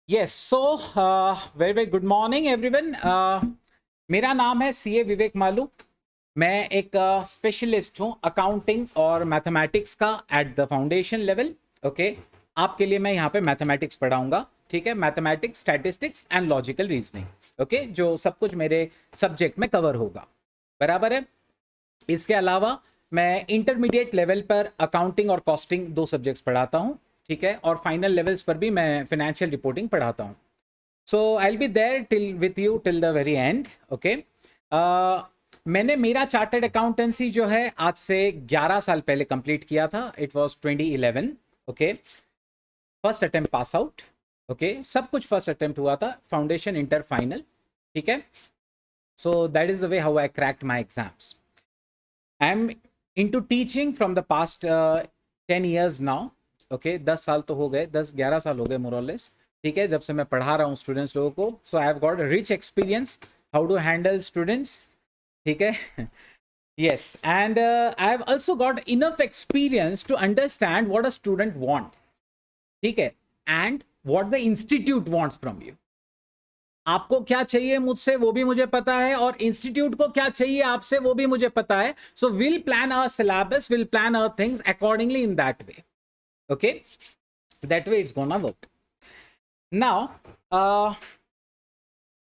Yes so very very good morning everyone. मेरा नाम है सीए विवेक मालू। मैं एक स्पेशलिस्ट हूँ अकाउंटिंग और मैथमेटिक्स का at the foundation level. Okay, आपके लिए मैं यहाँ पे मैथमेटिक्स पढ़ाऊंगा। ठीक है, mathematics, statistics and logical reasoning. Okay, जो सब कुछ मेरे सब्जेक्ट में कवर होगा, बराबर है। इसके अलावा मैं इंटरमीडिएट लेवल पर अकाउंटिंग और कॉस्टिंग दो सब्जेक्ट्स पढ़ाता हूँ। ठीक है, और फाइनल लेवल्स पर भी मैं फाइनेंशियल रिपोर्टिंग पढ़ाता हूँ। So I will be there till with you till the very end. Okay, मैंने मेरा चार्टर्ड अकाउंटेंसी जो है आज से 11 साल पहले कंप्लीट किया था। It was 2011। Okay, first attempt pass out. Okay, सब कुछ फर्स्ट अटेम्प्ट हुआ था, फाउंडेशन, इंटर, फाइनल। ठीक है, so that is the way how I cracked my exams. I am into teaching from the past 10 years now. Okay, 10 साल तो हो गए, 10-11 साल हो गए मोरलेस। ठीक है, जब से मैं पढ़ा रहा हूँ स्टूडेंट्स लोगों को। So I have got rich experience how to handle students. ठीक है, yes, and I have also got enough experience to understand what a student wants. ठीक है, and what the institute wants from you. आपको क्या चाहिए मुझसे वो भी मुझे पता है, और इंस्टीट्यूट को क्या चाहिए आपसे वो भी मुझे पता है। So will plan our syllabus, will plan our things accordingly in that way. Okay, that way it's gonna work. Now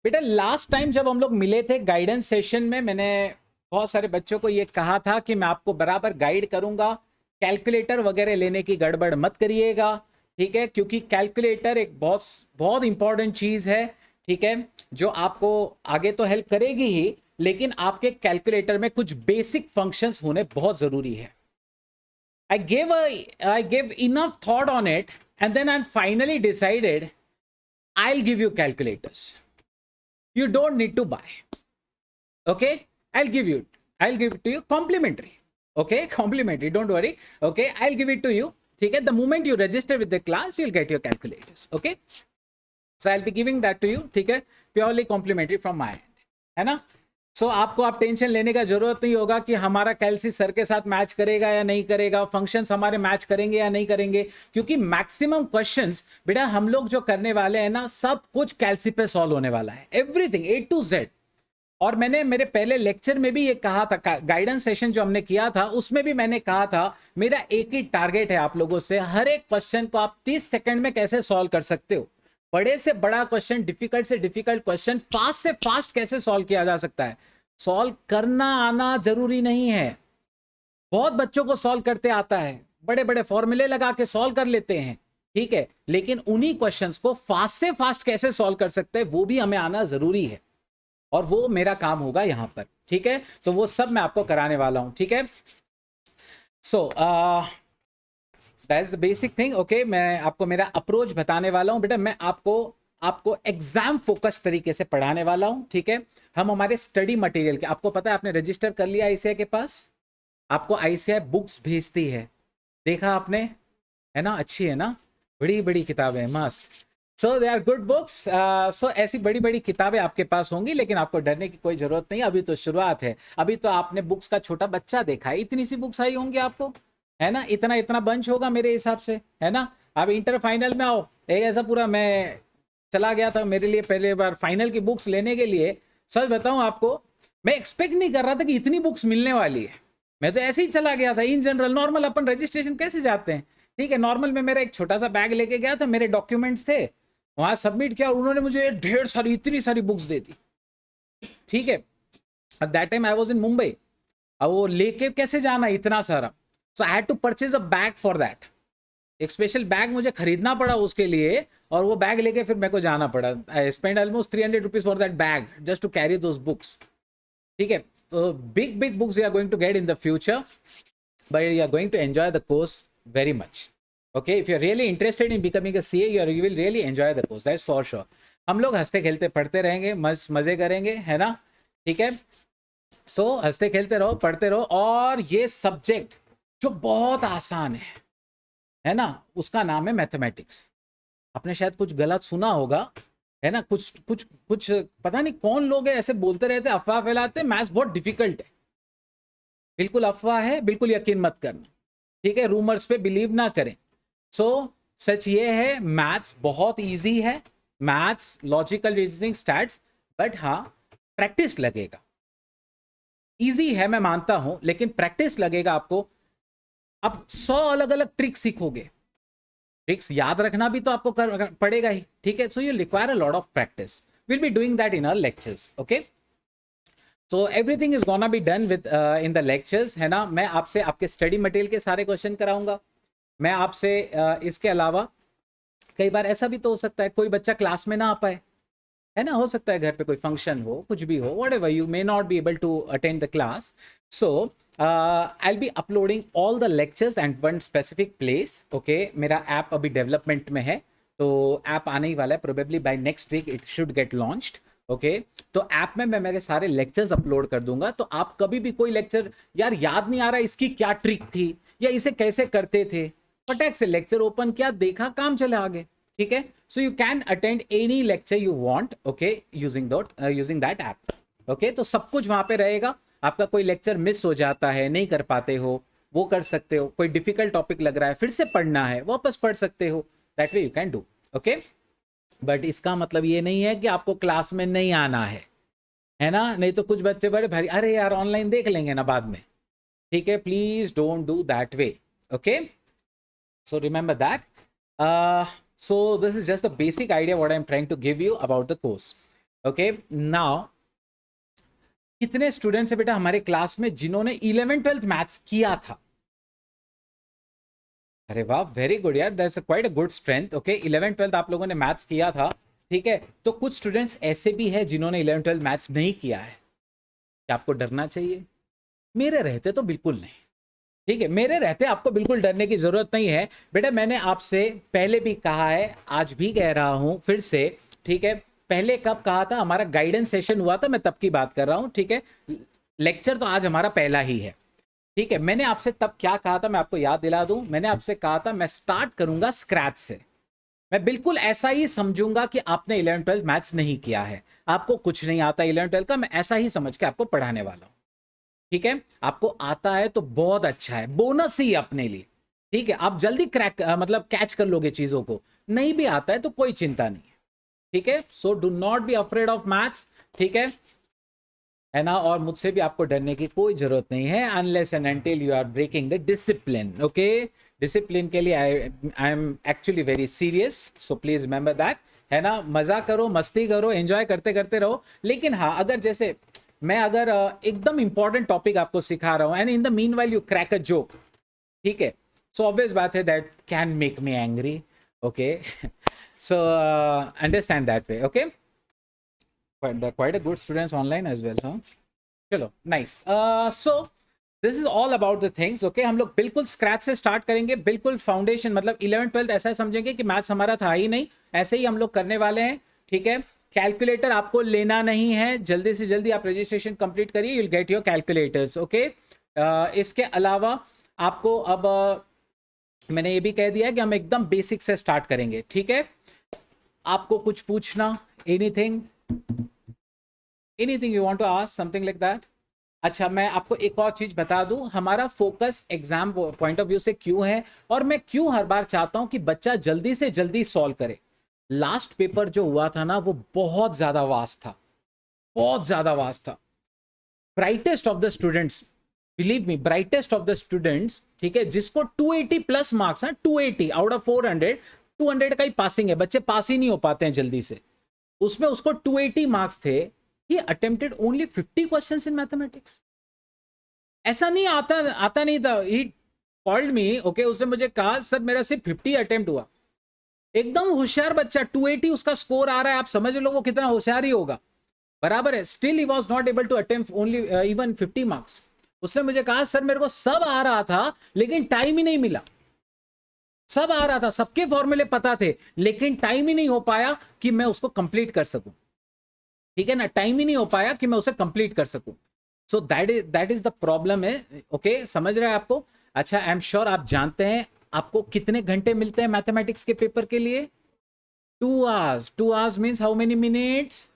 बेटा, लास्ट टाइम जब हम लोग मिले थे गाइडेंस सेशन में, मैंने बहुत सारे बच्चों को ये कहा था कि मैं आपको बराबर गाइड करूंगा, कैलकुलेटर वगैरह लेने की गड़बड़ मत करिएगा। ठीक है, क्योंकि कैलकुलेटर एक बहुत बहुत इंपॉर्टेंट चीज है। ठीक है, जो आपको आगे तो हेल्प करेगी ही, लेकिन आपके कैलकुलेटर में कुछ बेसिक फंक्शंस होने बहुत जरूरी है। I gave enough thought on it, and then I finally decided I'll give you calculators. You don't need to buy. Okay, I'll give it to you complimentary. Okay, complimentary, don't worry. Okay, I'll give it to you. ठीक है, the moment you register with the class you'll get your calculators. Okay, so I'll be giving that to you. ठीक है, purely complimentary from my end, है ना। सो आपको आप tension लेने का जरूरत नहीं होगा कि हमारा कैलसी सर के साथ मैच करेगा या नहीं करेगा, फंक्शंस हमारे मैच करेंगे या नहीं करेंगे, क्योंकि मैक्सिमम क्वेश्चंस बेटा हम लोग जो करने वाले हैं ना, सब कुछ कैलसी पे सॉल्व होने वाला है, एवरीथिंग A to Z। और मैंने मेरे पहले लेक्चर में भी ये कहा था, गाइडेंस सेशन जो हमने किया था उसमें भी मैंने कहा था, मेरा एक ही टारगेट है आप लोगों से, हर एक क्वेश्चन को आप 30 सेकंड में कैसे सॉल्व कर सकते हो। बड़े से बड़ा क्वेश्चन, डिफिकल्ट से डिफिकल्ट क्वेश्चन फास्ट से फास्ट कैसे सॉल्व किया जा सकता है। सॉल्व करना आना जरूरी नहीं है, बहुत बच्चों को सॉल्व करते आता है, बड़े बड़े फॉर्मूले लगा के सॉल्व कर लेते हैं। ठीक है, लेकिन उन्हीं क्वेश्चंस को फास्ट से फास्ट कैसे सॉल्व कर सकते हैं वो भी हमें आना जरूरी है, और वो मेरा काम होगा यहां पर। ठीक है, तो वो सब मैं आपको कराने वाला हूं। ठीक है, so that is the basic thing. Okay, मैं आपको मेरा अप्रोच बताने वाला हूं बेटा। मैं आपको एग्जाम फोकस तरीके से पढ़ाने वाला हूं। ठीक है, हम हमारे स्टडी मटेरियल के, आपको पता है आपने रजिस्टर कर लिया आईसीआई के पास, आपको आईसीआई बुक्स भेजती है, देखा आपने, है ना, अच्छी है ना, बड़ी बड़ी किताबें, मस्त। सो दे आर गुड बुक्स। सो ऐसी बड़ी बड़ी किताबें आपके पास होंगी, लेकिन आपको डरने की कोई जरूरत नहीं, अभी तो शुरुआत है। अभी तो आपने बुक्स का छोटा बच्चा देखा है, इतनी सी बुक्स आई होंगी आपको, है ना, इतना इतना बंच होगा मेरे हिसाब से, है ना। अब इंटर फाइनल में आओ, एक ऐसा पूरा, मैं चला गया था मेरे लिए पहले बार फाइनल की बुक्स लेने के लिए। सच बताऊं आपको, मैं एक्सपेक्ट नहीं कर रहा था कि इतनी बुक्स मिलने वाली है। मैं तो ऐसे ही चला गया था, in general normal upon registration कैसे जाते हैं। ठीक है, नॉर्मल में मेरा एक छोटा सा बैग लेके गया था, मेरे डॉक्यूमेंट्स थे, वहां सबमिट किया, उन्होंने मुझे ढेर सारी, इतनी सारी बुक्स दे दी। ठीक है, at that time I was in Mumbai, अब वो लेके कैसे जाना इतना सारा। So I had to purchase a bag for that, एक स्पेशल बैग मुझे खरीदना पड़ा उसके लिए, और वो बैग लेके फिर मेरे को जाना पड़ा। I spend almost 300 rupees for that bag just to carry those books. ठीक है, तो big big books you are going to get in the future, but you are going to enjoy the course very much. Okay, if you are really interested in becoming a CA, you will really enjoy the course, that's for sure. हम लोग हंसते खेलते पढ़ते रहेंगे, मजे करेंगे, है ना। ठीक है, सो हंसते खेलते रहो, पढ़ते रहो, और ये सब्जेक्ट जो बहुत आसान है ना, उसका नाम है मैथमेटिक्स। आपने शायद कुछ गलत सुना होगा, है ना, कुछ कुछ कुछ पता नहीं कौन लोग हैं ऐसे बोलते रहते, अफवाह फैलाते, मैथ्स बहुत डिफिकल्ट है। बिल्कुल अफवाह है, बिल्कुल यकीन मत करना। ठीक है, रूमर्स पे बिलीव ना करें। सो सच ये है, मैथ्स बहुत इजी है। Maths, logical reasoning, stats, but हाँ प्रैक्टिस लगेगा। इजी है मैं मानता हूं, लेकिन प्रैक्टिस लगेगा आपको। अब 100 अलग अलग ट्रिक सीखोगे, ट्रिक्स याद रखना भी तो आपको पड़ेगा ही, ठीक है। So you require a lot of practice, will be doing that in our lectures, okay. So everything is gonna be done with in the lectures, है ना। मैं आपसे आपके स्टडी मटेरियल के सारे क्वेश्चन कराऊंगा। मैं आपसे इसके अलावा कई बार ऐसा भी तो हो सकता है कोई बच्चा क्लास में ना आ पाए, है ना। हो सकता है घर पे कोई फंक्शन हो, कुछ भी हो, whatever, you may not be able to attend the class. So I'll be uploading all the lectures and one specific place, okay। मेरा ऐप अभी डेवलपमेंट में है, तो ऐप आने ही वाला है, probably by next week it should get launched, okay. तो ऐप में मैं मेरे सारे लेक्चर्स अपलोड कर दूंगा, तो आप कभी भी कोई लेक्चर यार याद नहीं आ रहा इसकी क्या ट्रिक थी या इसे कैसे करते थे, फटाक से लेक्चर ओपन किया, देखा, काम चले आगे, ठीक है। So you can attend any lecture you want, okay, using that app, okay. तो सब कुछ वहां पे रहेगा। आपका कोई लेक्चर मिस हो जाता है, नहीं कर पाते हो, वो कर सकते हो। कोई डिफिकल्ट टॉपिक लग रहा है, फिर से पढ़ना है, वापस पढ़ सकते हो, that way you can do, okay. But इसका मतलब ये नहीं है कि आपको क्लास में नहीं आना है ना। नहीं तो कुछ बच्चे बड़े भारी, अरे यार ऑनलाइन देख लेंगे ना बाद में, ठीक है। Please don't do that way, okay. So remember that. So this is just the basic idea what I'm trying to give you about the course. Okay. Now, कितने स्टूडेंट्स है बेटा हमारे क्लास में जिन्होंने 11th-12th मैथ्स किया था? अरे वाह, वेरी गुड यार, that's quite a good strength, okay. 11th-12th आप लोगों ने मैथ्स किया था, ठीक है। तो कुछ स्टूडेंट्स ऐसे भी है जिन्होंने 11th-12th मैथ्स नहीं किया है। क्या आपको डरना चाहिए? मेरे रहते तो बिल्कुल नहीं, ठीक है। मेरे रहते आपको बिल्कुल डरने की जरूरत नहीं है बेटा। मैंने आपसे पहले भी कहा है, आज भी कह रहा हूं फिर से, ठीक है। पहले कब कहा था? हमारा गाइडेंस सेशन हुआ था, मैं तब की बात कर रहा हूं, ठीक है। लेक्चर तो आज हमारा पहला ही है, ठीक है। मैंने आपसे तब क्या कहा था, मैं आपको याद दिला दूं। मैंने आपसे कहा था मैं स्टार्ट करूंगा स्क्रैच से। मैं बिल्कुल ऐसा ही समझूंगा कि आपने 11th-12th मैथ्स नहीं किया है, आपको कुछ नहीं आता 11th-12th का, मैं ऐसा ही समझ के आपको पढ़ाने वाला हूं, ठीक है। आपको आता है तो बहुत अच्छा है, बोनस ही अपने लिए, ठीक है। आप जल्दी क्रैक मतलब कैच कर लोगे चीजों को। नहीं भी आता है तो कोई चिंता नहीं है, ठीक है। So do not be afraid of maths, ठीक है ना। और मुझसे भी आपको डरने की कोई जरूरत नहीं है, unless and until you are breaking the discipline, okay. Discipline के लिए I am actually very serious, so please remember that, है ना। मजा करो, मस्ती करो, एंजॉय करते करते रहो। लेकिन हाँ, अगर जैसे मैं अगर एकदम इंपॉर्टेंट टॉपिक आपको सिखा रहा हूं and in the mean while you crack a joke, ठीक है, सो ऑब्वियस बात है that can make me angry, okay. So understand that way, okay. quite a good students online as well, huh? चलो nice. So this is all about the things, okay. हम लोग बिल्कुल scratch से start करेंगे, बिल्कुल foundation, मतलब 11th-12th ऐसा समझेंगे कि मैथ्स हमारा था ही नहीं, ऐसे ही हम लोग करने वाले हैं, ठीक है। कैलकुलेटर आपको लेना नहीं है, जल्दी से जल्दी आप रजिस्ट्रेशन कंप्लीट करिए, you will get your calculators, okay. इसके अलावा आपको अब मैंने ये भी कह दिया कि हम एकदम बेसिक से स्टार्ट करेंगे, ठीक है। आपको कुछ पूछना, anything you want to ask, something like that? अच्छा, मैं आपको एक और चीज बता दूं, हमारा focus exam point of view से क्यों है, और मैं क्यों हर बार चाहता हूं कि बच्चा जल्दी से जल्दी सॉल्व करे। लास्ट पेपर जो हुआ था ना, वो बहुत ज्यादा वास्ट था, बहुत ज्यादा वास्ट था। Brightest of the students, believe me, brightest of the students, ठीक है, जिसको 280 प्लस मार्क्स हैं, 280 आउट ऑफ 400, 200 का ही पासिंग है, बच्चे पास ही नहीं हो पाते हैं जल्दी से, उसमें उसको 280 मार्क्स थे। He attempted only 50 questions in mathematics. ऐसा नहीं आता नहीं था। He called me, okay, उसने मुझे कहा सर मेरा सिर्फ 50 अटेम्प्ट हुआ। एकदम होशियार बच्चा, 280 उसका स्कोर आ रहा है, आप समझ लो वो कितना होशियार ही होगा, बराबर है। Still he was not able to attempt only even 50 marks. उसने मुझे कहा सर मेरे को सब आ रहा था लेकिन टाइम ही नहीं मिला, सब आ रहा था, सबके फॉर्मूले पता थे, लेकिन टाइम ही नहीं हो पाया कि मैं उसको कंप्लीट कर सकूं, ठीक है ना। टाइम ही नहीं हो पाया कि मैं उसे कंप्लीट कर सकूं। So that is the problem है, ओके, समझ रहे हैं आपको? अच्छा, आई एम श्योर आप जानते हैं आपको कितने घंटे मिलते हैं मैथमेटिक्स के पेपर के लिए? 2 hours. 2 hours means how many minutes?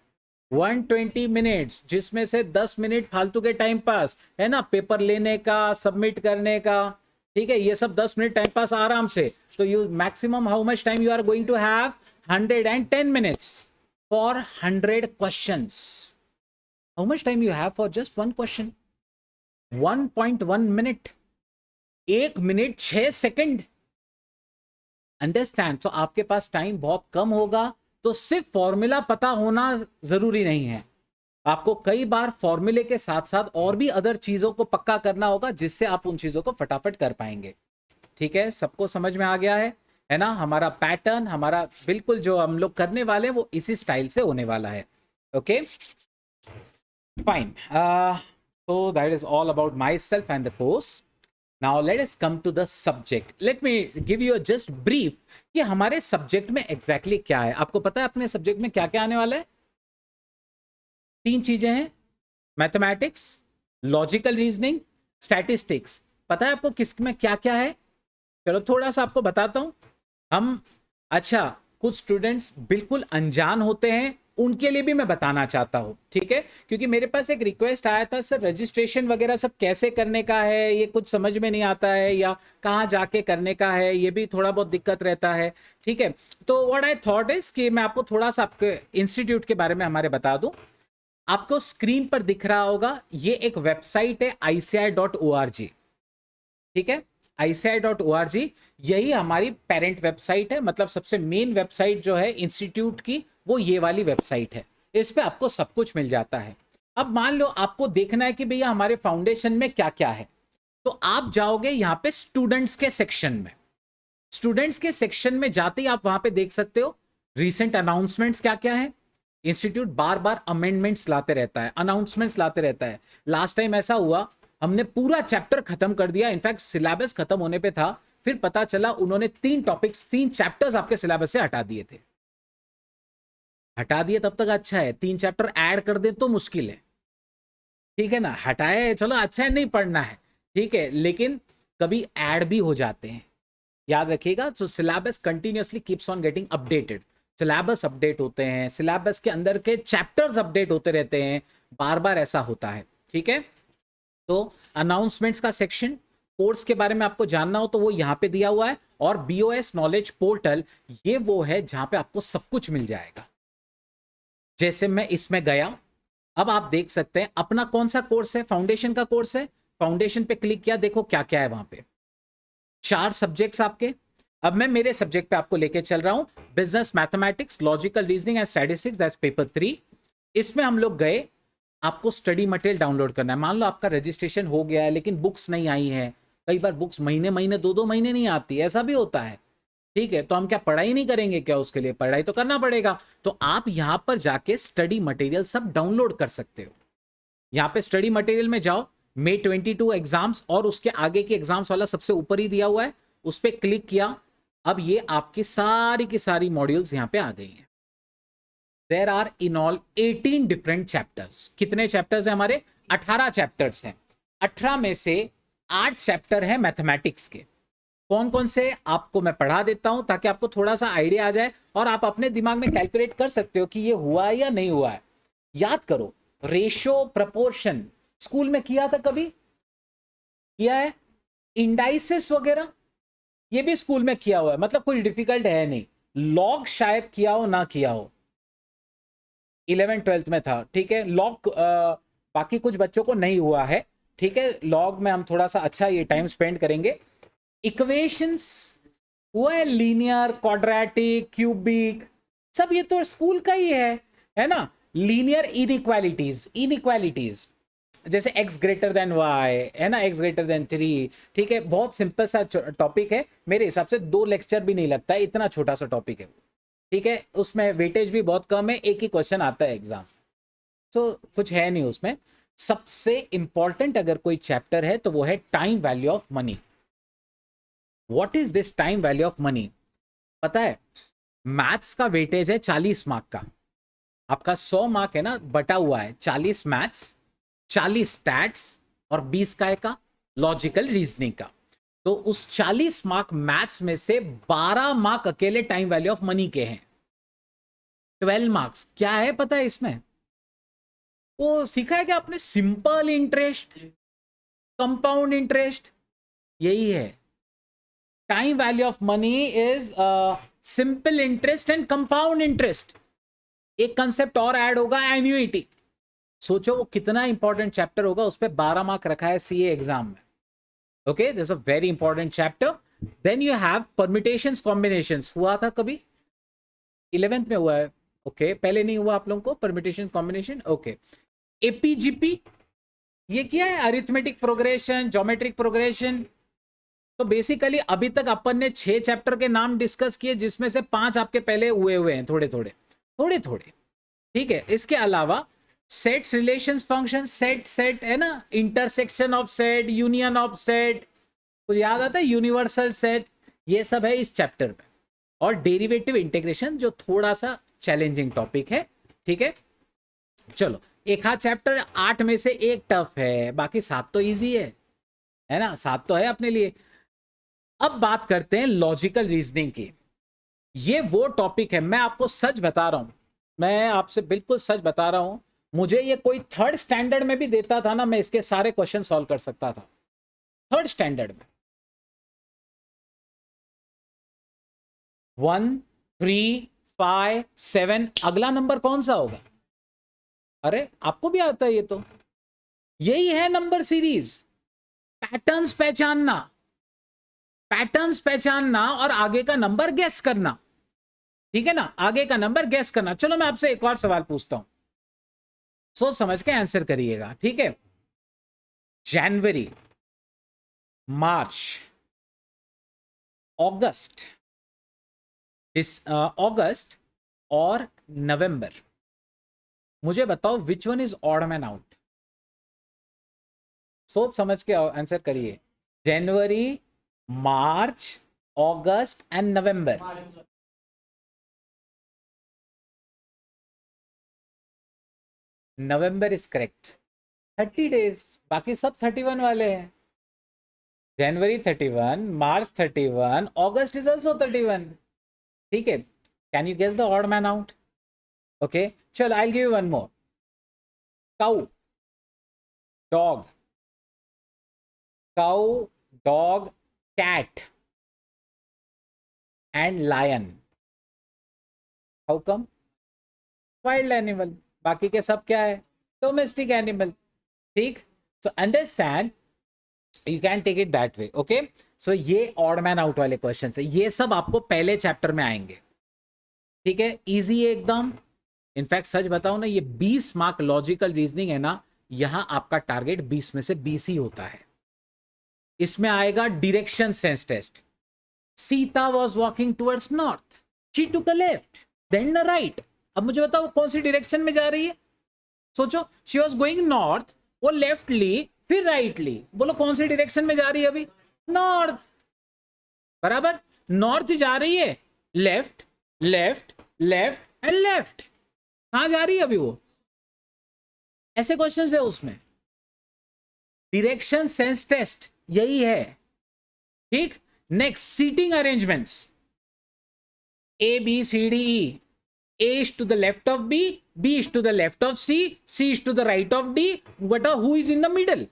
120 minutes, जिसमें से 10 मिनट फालतू के टाइम पास, है ना, पेपर लेने का, सबमिट करने का, ठीक है, ये सब 10 मिनट टाइम पास आराम से। तो you maximum how much time you are going to have? 110 minutes for 100 questions. How much time you have for just one question? 1.1 minute. 1 minute 6 second. Understand. तो आपके पास टाइम बहुत कम होगा, तो सिर्फ फॉर्मूला पता होना जरूरी नहीं है. आपको कई बार फॉर्मूले के साथ साथ और भी अदर चीजों को पक्का करना होगा, जिससे आप उन चीजों को फटाफट कर पाएंगे. ठीक है, सबको समझ में आ गया है ना? हमारा पैटर्न, हमारा बिल्कुल जो हम लोग करने वाले हैं वो इसी स्टाइल से होने वाला है. Okay, fine. So that is all about myself and the course. Now let us come to the subject. Let me give you a just brief कि हमारे सब्जेक्ट में एग्जैक्टली क्या है. आपको पता है अपने सब्जेक्ट में क्या क्या आने वाला है? 3 चीजें हैं: मैथमेटिक्स, लॉजिकल रीजनिंग, स्टैटिस्टिक्स. पता है आपको किस में क्या क्या है? चलो थोड़ा सा आपको बताता हूं. अच्छा, कुछ स्टूडेंट्स बिल्कुल अनजान होते हैं, उनके लिए भी मैं बताना चाहता हूं. ठीक है, क्योंकि मेरे पास एक रिक्वेस्ट आया था, सर रजिस्ट्रेशन वगैरह सब कैसे करने का है, ये कुछ समझ में नहीं आता है, या कहाँ जाके करने का है, ये भी थोड़ा बहुत दिक्कत रहता है. ठीक है, तो व्हाट आई थॉट इज कि मैं आपको थोड़ा सा आपके इंस्टीट्यूट के बारे में हमारे बता दूं. आपको स्क्रीन पर दिख रहा होगा, ये एक वेबसाइट है ICI.org. ठीक है, ICI.org, यही हमारी पेरेंट वेबसाइट है. मतलब सबसे मेन वेबसाइट जो है इंस्टीट्यूट की, वो ये वाली वेबसाइट है. इस पे आपको सब कुछ मिल जाता है. अब मान लो आपको देखना है कि भैया हमारे फाउंडेशन में क्या क्या है, तो आप जाओगे यहाँ पे स्टूडेंट्स के सेक्शन में. स्टूडेंट्स के सेक्शन में जाते ही आप वहां पे देख सकते हो रीसेंट अनाउंसमेंट्स क्या क्या है. इंस्टीट्यूट बार बार अमेंडमेंट्स लाते रहता है, अनाउंसमेंट्स लाते रहता है. लास्ट टाइम ऐसा हुआ, हमने पूरा चैप्टर खत्म कर दिया, इनफैक्ट सिलेबस खत्म होने पे था, फिर पता चला उन्होंने 3 टॉपिक्स 3 चैप्टर्स आपके सिलेबस से हटा दिए थे. हटा दिए तब तक अच्छा है, 3 चैप्टर ऐड कर दे तो मुश्किल है. ठीक है ना, हटाए चलो अच्छा है, नहीं पढ़ना है, ठीक है, लेकिन कभी ऐड भी हो जाते हैं, याद रखिएगा. तो syllabus continuously keeps on getting updated. Syllabus update होते हैं, सिलेबस के अंदर के चैप्टर्स अपडेट होते रहते हैं, बार बार ऐसा होता है. ठीक है, तो अनाउंसमेंट्स का सेक्शन, कोर्स के बारे में आपको जानना हो तो वो यहाँ पे दिया हुआ है. और BOS नॉलेज पोर्टल, ये वो है जहां पे आपको सब कुछ मिल जाएगा. जैसे मैं इसमें गया, अब आप देख सकते हैं अपना कौन सा कोर्स है, फाउंडेशन का कोर्स है. फाउंडेशन पे क्लिक किया, देखो क्या क्या है वहां पे. 4 सब्जेक्ट्स आपके. अब मैं मेरे सब्जेक्ट पे आपको लेके चल रहा हूं, business mathematics, logical reasoning and statistics, that's paper 3. इसमें हम लोग गए, आपको स्टडी मटेरियल डाउनलोड करना है. मान लो आपका रजिस्ट्रेशन हो गया है लेकिन बुक्स नहीं आई है. कई बार बुक्स महीने महीने 2-2 महीने नहीं आती, ऐसा भी होता है. ठीक है, तो हम क्या पढ़ाई नहीं करेंगे क्या? उसके लिए पढ़ाई तो करना पड़ेगा. तो आप यहां पर जाके स्टडी मटेरियल सब डाउनलोड कर सकते हो. यहां पे स्टडी मटेरियल में जाओ, May 22 एग्जाम्स और उसके आगे के एग्जाम्स वाला सबसे ऊपर ही दिया हुआ है, उस पर क्लिक किया. अब ये आपकी सारी की सारी मॉड्यूल्स यहां पे आ गई हैं. There are in all 18 different chapters. कितने चैप्टर्स हैं हमारे? 18 चैप्टर्स हैं. 18 में से 8 चैप्टर हैं मैथमेटिक्स के. कौन कौन से आपको मैं पढ़ा देता हूं ताकि आपको थोड़ा सा आइडिया आ जाए और आप अपने दिमाग में कैलकुलेट कर सकते हो कि ये हुआ है या नहीं हुआ है. याद करो, रेशो, प्रपोर्शन स्कूल में किया था, कभी किया है? इंडाइसिस वगैरह ये भी स्कूल में किया हुआ है, मतलब कुछ डिफिकल्ट है नहीं. लॉग शायद किया हो ना किया हो, 11th-12th में था. ठीक है, लॉग बाकी कुछ बच्चों को नहीं हुआ है. ठीक है, लॉग में हम थोड़ा सा अच्छा ये टाइम स्पेंड करेंगे. इक्वेशंस हुआ है, लीनियर, क्वाड्रेटिक, क्यूबिक, सब ये तो स्कूल का ही है ना. लीनियर इनइक्वालिटीज जैसे x ग्रेटर देन y है ना, x ग्रेटर देन 3. ठीक है, बहुत सिंपल सा टॉपिक है, मेरे हिसाब से 2 लेक्चर भी नहीं लगता है, इतना छोटा सा टॉपिक है. ठीक है, उसमें वेटेज भी बहुत कम है, एक ही क्वेश्चन आता है एग्जाम. तो कुछ है नहीं उसमें. सबसे इंपॉर्टेंट अगर कोई चैप्टर है तो वो है time value of money. What is this time value of money? पता है, मैथ्स का वेटेज है 40 मार्क का. आपका 100 मार्क है ना, बटा हुआ है 40 मैथ्स, 40 स्टैट्स और 20 का लॉजिकल रीजनिंग का. तो उस 40 मार्क मैथ्स में से 12 मार्क अकेले टाइम वैल्यू ऑफ मनी के हैं. 12 मार्क्स क्या है पता है इसमें? वो सीखा है कि आपने सिंपल इंटरेस्ट, कंपाउंड इंटरेस्ट, यही है. Time value of money is simple interest and compound interest. एक कंसेप्ट और ऐड होगा, एन्युइटी। सोचो वो कितना इंपॉर्टेंट चैप्टर होगा, उस पर 12 मार्क रखा है सीए एग्जाम में। Okay, this a very important chapter. Then you have permutations combinations. हुआ था कभी? 11th में हुआ है। ओके, पहले नहीं हुआ आप लोगों को परमिटेशन कॉम्बिनेशन? ओके। एपीजीपी ये क्या है? Arithmetic progression, geometric progression. तो बेसिकली अभी तक अपन ने 6 चैप्टर के नाम डिस्कस किए, जिसमें से 5 आपके पहले हुए हैं, थोड़े थोड़े। ठीक है, इसके अलावा सेट्स, रिलेशंस, फंक्शन, सेट है ना, intersection of set, union of set, कुछ याद आता है, यूनिवर्सल सेट, ये सब है इस चैप्टर में। और डेरिवेटिव इंटीग्रेशन जो थोड़ा सा चैलेंजिंग टॉपिक है। ठीक है, चलो एक हाथ चैप्टर 8 में से एक टफ है, बाकी 7 तो इजी है ना, 7 तो है अपने लिए। अब बात करते हैं लॉजिकल रीजनिंग की। ये वो टॉपिक है, मैं आपको सच बता रहा हूं, मैं आपसे बिल्कुल सच बता रहा हूं, मुझे ये कोई 3rd स्टैंडर्ड में भी देता था ना, मैं इसके सारे क्वेश्चन सॉल्व कर सकता था 3rd स्टैंडर्ड में। 1, 3, 5, 7, अगला नंबर कौन सा होगा? अरे आपको भी आता है ये तो, यही है नंबर सीरीज। पैटर्न्स पहचानना, पैटर्न्स पहचानना और आगे का नंबर गेस करना। ठीक है ना, आगे का नंबर गेस करना। चलो मैं आपसे एक और सवाल पूछता हूं, सोच समझ के आंसर करिएगा। ठीक है, जनवरी, मार्च, अगस्त और नवंबर, मुझे बताओ which one is odd man out. सोच समझ के आंसर करिए। January, March, August and November. November is correct, 30 days, बाकी सब 31 वाले हैं। January 31, March 31, August is also 31। ठीक है, can you guess the odd man out? Okay, चलो I will give you one more. Cow, dog, cow, dog, cat and lion. How come? Wild animal, बाकी के सब क्या है? Domestic animal. ठीक, so understand, you can take it that way. Okay, so ये odd man out वाले question है, ये सब आपको पहले चैप्टर में आएंगे। ठीक है, इजी है एकदम। इनफैक्ट सच बताओ ना, ये 20 मार्क लॉजिकल रीजनिंग है ना, यहां आपका टारगेट 20 में से 20 ही होता है। इसमें आएगा direction sense test. Sita was walking towards north, she took a left then a right. अब मुझे बताओ कौन सी डायरेक्शन में जा रही है? सोचो, शी वॉज गोइंग नॉर्थ, वो लेफ्ट ली फिर राइट ली, बोलो कौन सी डायरेक्शन में जा रही है अभी? नॉर्थ, बराबर, नॉर्थ जा रही है, left left left and left. कहां जा रही है अभी वो? ऐसे क्वेश्चन है उसमें। डायरेक्शन सेंस टेस्ट यही है। ठीक, next seating arrangements, A B C D E. A is to the left of B, B is to the left of C, C is to the right of D, but who is in the middle?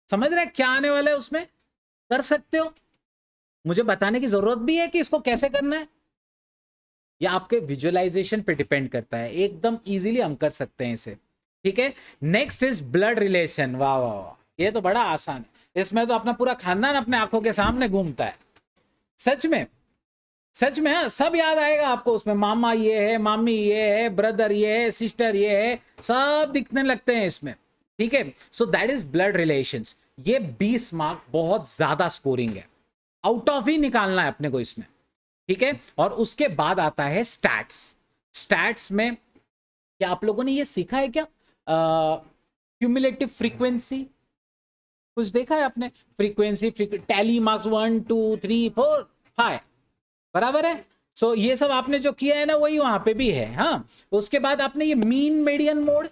समझ रहे क्या आने वाला है उसमें? कर सकते हो, मुझे बताने की जरूरत भी है कि इसको कैसे करना है? या आपके विजुअलाइजेशन पे डिपेंड करता है, एकदम इजीली हम कर सकते हैं इसे। ठीक है, नेक्स्ट इज ब्लड रिलेशन। वाह वाह वाह, ये तो बड़ा आसान है, इसमें तो अपना पूरा खानदान अपने आंखों के सामने घूमता है। सच में, सच में, हाँ, सब याद आएगा आपको उसमें। मामा ये है, मामी ये है, ब्रदर ये है, सिस्टर ये है, सब दिखने लगते हैं इसमें। ठीक है, so that is blood relations. ये 20 मार्क बहुत ज्यादा स्कोरिंग है, आउट ऑफ ही निकालना है अपने को इसमें। ठीक है, और उसके बाद आता है स्टैट्स। स्टैट्स में क्या आप लोगों ने ये सीखा है क्या? क्यूमुलेटिव फ्रीक्वेंसी कुछ देखा है आपने? फ्रीक्वेंसी, टैली मार्क्स 1 2 3 4 5, बराबर है। सो ये सब आपने जो किया है ना, वही वहां पे भी है। हाँ, उसके बाद आपने ये मीन मेडियन मोड,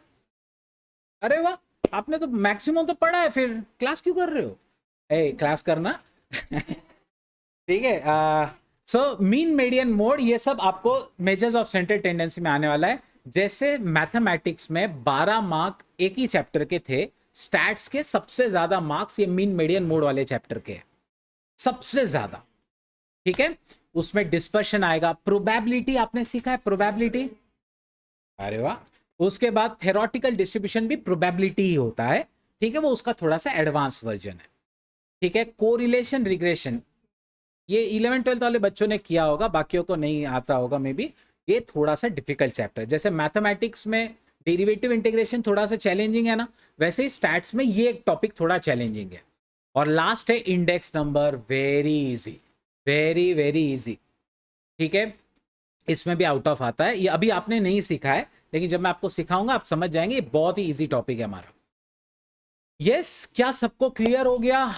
अरे वाह, आपने तो मैक्सिमम तो पढ़ा है, फिर क्लास क्यों कर रहे हो? क्लास करना। ठीक है, सो मीन मेडियन मोड, ये सब आपको मेजर्स ऑफ सेंट्रल टेंडेंसी में आने वाला है। जैसे मैथमेटिक्स में 12 मार्क एक ही चैप्टर के थे, स्टैट्स के सबसे ज्यादा मार्क्स ये मीन मेडियन मोड वाले चैप्टर के, सबसे ज्यादा। ठीक है, उसमें डिस्पर्शन आएगा, प्रोबेबिलिटी आपने सीखा है, प्रोबेबिलिटी, अरे वाह। उसके बाद थेरोटिकल डिस्ट्रीब्यूशन भी प्रोबेबिलिटी ही होता है, ठीक है, वो उसका थोड़ा सा एडवांस वर्जन है, ठीक है। कोरिलेशन रिग्रेशन, ये 11th-12th वाले बच्चों ने किया होगा, बाकियों को नहीं आता होगा मे बी, ये थोड़ा सा डिफिकल्ट चैप्टर, जैसे मैथमेटिक्स में डेरिवेटिव इंटीग्रेशन थोड़ा सा चैलेंजिंग है ना, वैसे ही स्टैट्स में ये एक टॉपिक थोड़ा चैलेंजिंग है। और लास्ट है index number, very easy, very very easy, ठीक है, इसमें भी आउट ऑफ आता है, ये अभी आपने नहीं सीखा है, लेकिन जब मैं आपको सिखाऊंगा आप समझ जाएंगे, ये बहुत ही इजी टॉपिक है हमारा। यस, क्या सबको क्लियर हो गया?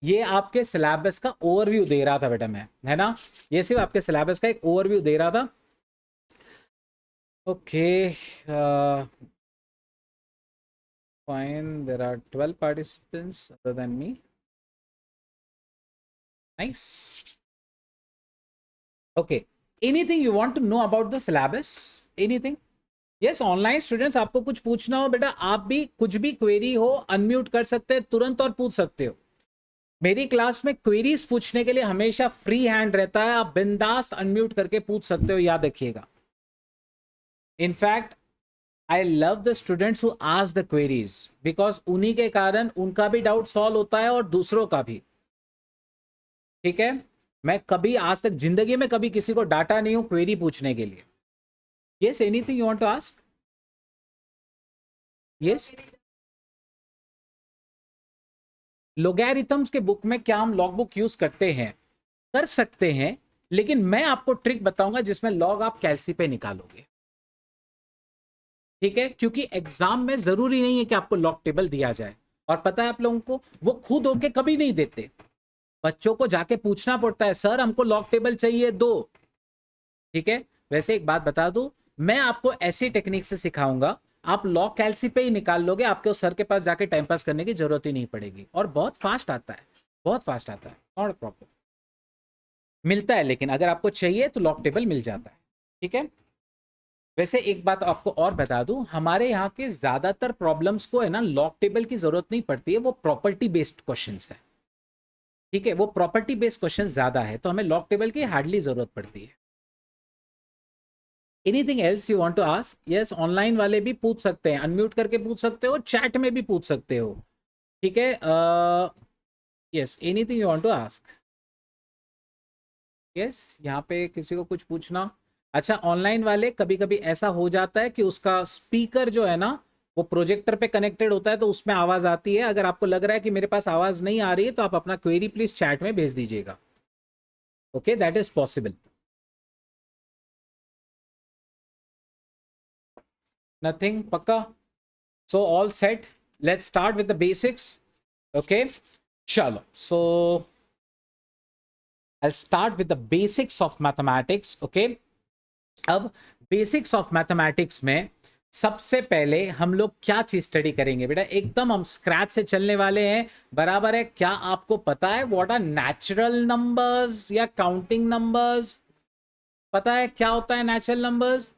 ये आपके सिलेबस का ओवरव्यू दे रहा था बेटा मैं, है ना, ये सिर्फ आपके सिलेबस का एक ओवरव्यू दे रहा था। Okay, fine, there are 12 participants other than me. Nice. Okay, anything you want to know about the syllabus? Anything? Yes, online students, आपको कुछ पूछना हो बेटा, आप भी कुछ भी क्वेरी हो अनम्यूट कर सकते हैं तुरंत और पूछ सकते हो। मेरी क्लास में क्वेरीज पूछने के लिए हमेशा फ्री हैंड रहता है, आप बिंदास्त अनम्यूट करके पूछ सकते हो, याद रखिएगा। In fact I love the students who ask the queries, because उन्हीं के कारण उनका भी डाउट सॉल्व होता है और दूसरों का भी, ठीक है। मैं कभी आज तक जिंदगी में कभी किसी को डांटा नहीं हूं क्वेरी पूछने के लिए। Yes, anything you want to ask? Yes, logarithms के बुक में क्या हम लॉग बुक यूज करते हैं? कर सकते हैं, लेकिन मैं आपको ट्रिक बताऊंगा जिसमें लॉग आप कैलसी पे निकालोगे, ठीक है, क्योंकि एग्जाम में जरूरी नहीं है कि आपको लॉग टेबल दिया जाए, और पता है आप लोगों को, वो खुद होके कभी नहीं देते, बच्चों को जाके पूछना पड़ता है, सर हमको लॉग टेबल चाहिए दो, ठीक है। वैसे एक बात बता दूं, मैं आपको ऐसी टेक्निक से सिखाऊंगा, आप लॉग कैलसी पे ही निकाल लोगे, आपके उस सर के पास जाके टाइम पास करने की जरूरत ही नहीं पड़ेगी, और बहुत फास्ट आता है, बहुत फास्ट आता है, नॉट प्रॉब्लम, मिलता है, लेकिन अगर आपको चाहिए तो लॉग टेबल मिल जाता है, ठीक है। वैसे एक बात आपको और बता दूं, हमारे यहाँ के ज्यादातर प्रॉब्लम्स को है ना लॉग टेबल की जरूरत नहीं पड़ती है, वो प्रॉपर्टी बेस्ड क्वेश्चंस है, ठीक है, वो प्रॉपर्टी बेस्ड क्वेश्चन ज्यादा है, तो हमें लॉग टेबल की हार्डली जरूरत पड़ती है। Anything else you want to ask? Yes, online वाले भी पूछ सकते हैं, अनम्यूट करके पूछ सकते हो, चैट में भी पूछ सकते हो, ठीक है। Yes, anything you want to ask? Yes, यहाँ पे किसी को कुछ पूछना? अच्छा, ऑनलाइन वाले कभी कभी ऐसा हो जाता है कि उसका स्पीकर जो है ना वो प्रोजेक्टर पे कनेक्टेड होता है, तो उसमें आवाज आती है, अगर आपको लग रहा है कि मेरे पास आवाज नहीं आ रही है तो आप अपना क्वेरी प्लीज चैट में भेज दीजिएगा, okay, that is possible. Nothing, पक्का? So all set, let's start with the basics, okay, चलो। So I'll start with the basics of mathematics, okay? अब बेसिक्स ऑफ मैथमेटिक्स में सबसे पहले हम लोग क्या चीज स्टडी करेंगे बेटा? एकदम हम स्क्रैच से चलने वाले हैं, बराबर है। क्या आपको पता है व्हाट आर नेचुरल नंबर्स या काउंटिंग नंबर्स? पता है क्या होता है natural numbers?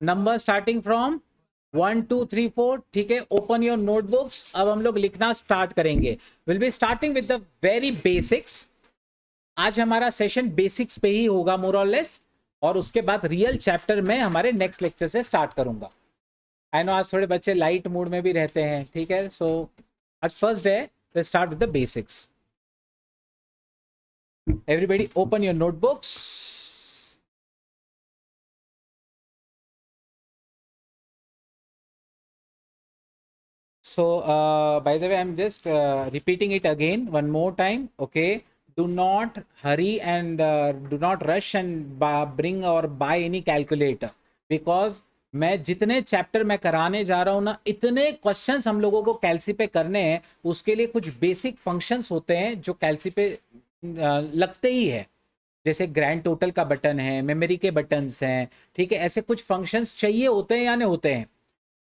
Number starting from 1 2 3 4, ठीक है। ओपन योर नोटबुक्स, अब हम लोग लिखना स्टार्ट करेंगे। Will be starting with the very basics. आज हमारा सेशन बेसिक्स पे ही होगा मोर और लेस, और उसके बाद रियल चैप्टर में हमारे नेक्स्ट लेक्चर से स्टार्ट करूंगा। आई नो आज थोड़े बच्चे लाइट मूड में भी रहते हैं, ठीक है। सो आज फर्स्ट डे, तो start with the basics. Everybody open your notebooks. So by the way, I'm just repeating it again one more time, okay? Do not hurry and do not rush and bring or buy any calculator, because मैं जितने chapter मैं कराने जा रहा हूँ ना, इतने questions हम लोगों को कैलसी पे करने हैं, उसके लिए कुछ बेसिक फंक्शंस होते हैं जो कैलसी पे लगते ही है, जैसे ग्रैंड टोटल का बटन है, मेमोरी के बटन्स हैं, ठीक है, ऐसे कुछ फंक्शंस चाहिए होते हैं या नहीं होते हैं,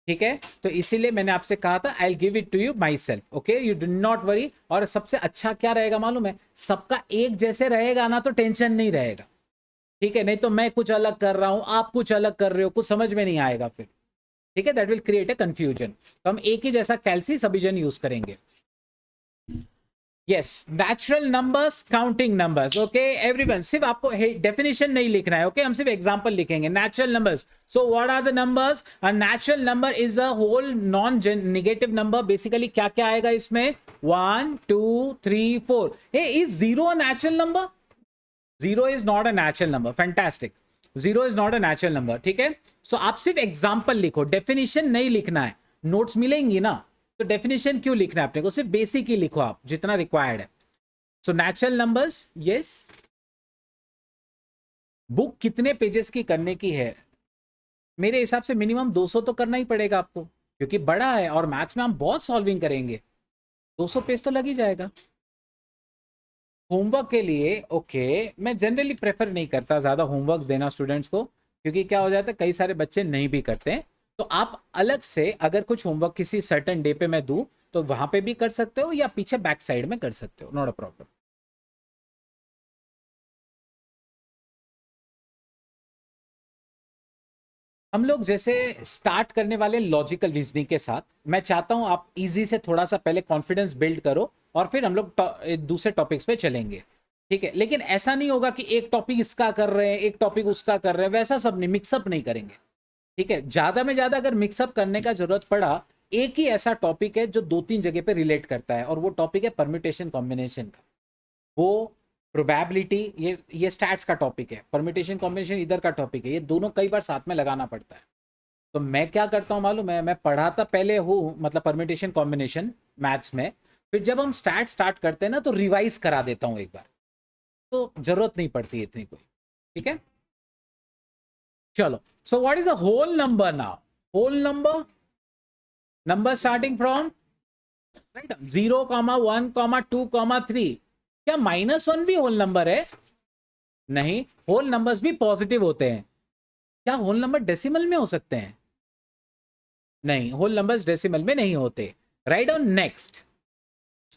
ठीक है। तो इसीलिए मैंने आपसे कहा था I give it to you myself, okay, you do not worry. और सबसे अच्छा क्या रहेगा मालूम है? सबका एक जैसे रहेगा ना तो टेंशन नहीं रहेगा, ठीक है, नहीं तो मैं कुछ अलग कर रहा हूं, आप कुछ अलग कर रहे हो, कुछ समझ में नहीं आएगा फिर, ठीक है, that will create a confusion. तो हम एक ही जैसा कैलसी सभी जन यूज करेंगे। Yes, natural numbers, counting numbers. Okay everyone, सिर्फ आपको डेफिनेशन नहीं लिखना है। ओके हम सिर्फ एग्जांपल लिखेंगे। Natural numbers, so what are the numbers? A natural number is a whole non negative number. Basically क्या क्या आएगा इसमें? 1 2 3 4। Hey, is zero a natural number? Zero is not a natural number. Fantastic, zero is not a natural number. ठीक है, सो आप सिर्फ example लिखो, definition नहीं लिखना है। नोट्स मिलेंगी ना, तो डेफिनेशन क्यों लिखना है अपने को? सिर्फ बेसिक ही लिखो आप, जितना रिक्वायर्ड है। So natural numbers, yes. Book कितने पेजेस की करने की है? मेरे हिसाब से मिनिमम 200 तो करना ही पड़ेगा आपको, क्योंकि बड़ा है और मैथ्स में हम बहुत सॉल्विंग करेंगे। 200 पेज तो लग ही जाएगा होमवर्क के लिए। ओके, मैं जनरली प्रेफर नहीं करता ज़्यादा होमवर्क देना स्टूडेंट्स को, क्योंकि क्या हो जाता है कई सारे बच्चे नहीं भी करते हैं। तो आप अलग से अगर कुछ होमवर्क किसी सर्टेन डे पे मैं दूं, तो वहां पे भी कर सकते हो या पीछे बैक साइड में कर सकते हो, नॉट अ प्रॉब्लम। हम लोग जैसे स्टार्ट करने वाले लॉजिकल रीजनिंग के साथ, मैं चाहता हूं आप इजी से थोड़ा सा पहले कॉन्फिडेंस बिल्ड करो, और फिर हम लोग दूसरे टॉपिक्स पे चलेंगे। ठीक है, लेकिन ऐसा नहीं होगा कि एक टॉपिक इसका कर रहे हैं एक टॉपिक उसका कर रहे हैं, वैसा सब नहीं, मिक्सअप नहीं करेंगे। ठीक है, ज्यादा में ज्यादा अगर मिक्सअप करने का जरूरत पड़ा, एक ही ऐसा टॉपिक है जो 2-3 जगह पे रिलेट करता है, और वो टॉपिक है परम्यूटेशन कॉम्बिनेशन का। वो प्रोबेबिलिटी, ये स्टैट्स का टॉपिक है, परम्यूटेशन कॉम्बिनेशन इधर का टॉपिक है, ये दोनों कई बार साथ में लगाना पड़ता है। तो मैं क्या करता हूँ मालूम है, मैं पढ़ाता पहले हूँ, मतलब परम्यूटेशन कॉम्बिनेशन मैथ्स में, फिर जब हम स्टार्ट करते हैं ना, तो रिवाइज करा देता हूँ एक बार, तो जरूरत नहीं पड़ती इतनी कोई। ठीक है, चलो। So what is the whole number now? Whole number, number starting from right 0, 1, 2, 3। क्या -1 भी होल नंबर है? नहीं, होल नंबर्स भी पॉजिटिव होते हैं। क्या होल नंबर डेसिमल में हो सकते हैं? नहीं, होल नंबर्स डेसिमल में नहीं होते। Right on, next.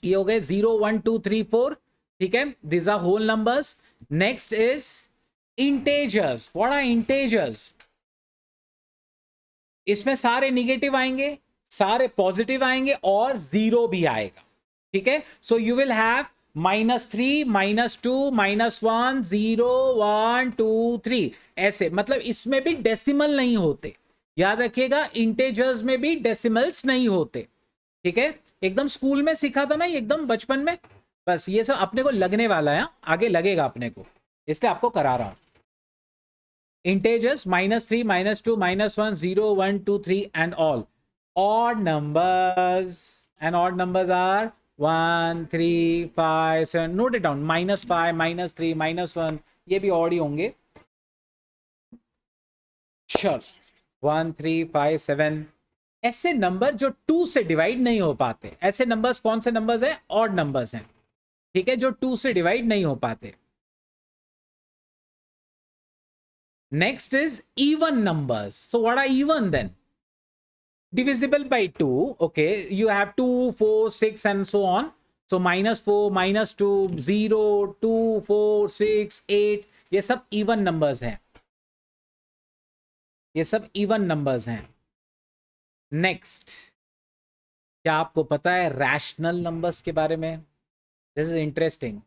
ये हो गए 0, 1, 2, 3, 4। ठीक है, this are whole numbers. Next is integers. What are integers? इसमें सारे निगेटिव आएंगे, सारे पॉजिटिव आएंगे, और जीरो भी आएगा। ठीक है, सो यू विल हैव -3, -2, -1, 0, 1, 2, 3, ऐसे। मतलब इसमें भी डेसिमल नहीं होते, याद रखिएगा, इंटेजर्स में भी डेसिमल्स नहीं होते। ठीक है, एकदम स्कूल में सीखा था ना, एकदम बचपन में। बस ये सब अपने को लगने वाला है, आगे लगेगा अपने को, इसलिए आपको करा रहा हूं। Integers -3, -2, -1, 0, 1, 2, 3 and all. Odd numbers, and odd numbers are 1, 3, 5, 7. Note it down. -5, -3, -1, ये भी odd ही होंगे। चल, 1, 3, 5, 7। ऐसे नंबर जो 2 से डिवाइड नहीं हो पाते, ऐसे नंबर्स कौन से नंबर्स हैं? ऑड नंबर्स हैं। ठीक है, जो 2 से डिवाइड नहीं हो पाते। Next is even numbers. So what are even then? Divisible by 2. Okay, you have 2, 4, 6 and so on. So -4, -2, 0, 2, 4, 6, 8, ये सब even numbers हैं, ये सब even numbers हैं। Next, क्या आपको पता है रैशनल नंबर्स के बारे में? This is interesting.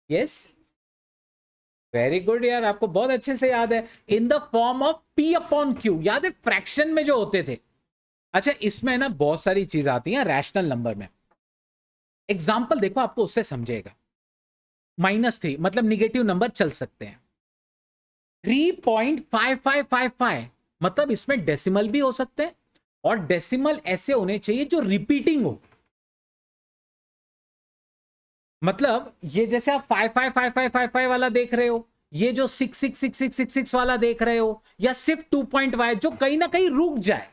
Yes, very good यार, आपको बहुत अच्छे से याद है। In the form of P/Q, याद है फ्रैक्शन में जो होते थे। अच्छा, इसमें ना बहुत सारी चीज आती हैं रैशनल नंबर में। एग्जाम्पल देखो, आपको उससे समझेगा। -3 मतलब निगेटिव नंबर चल सकते हैं। 3.5555 मतलब इसमें डेसिमल भी हो सकते हैं, और डेसिमल ऐसे होने चाहिए जो रिपीटिंग हो। मतलब ये जैसे आप 555555 वाला देख रहे हो, ये जो 666666 वाला देख रहे हो, या सिर्फ 2.y जो कहीं ना कहीं रुक जाए,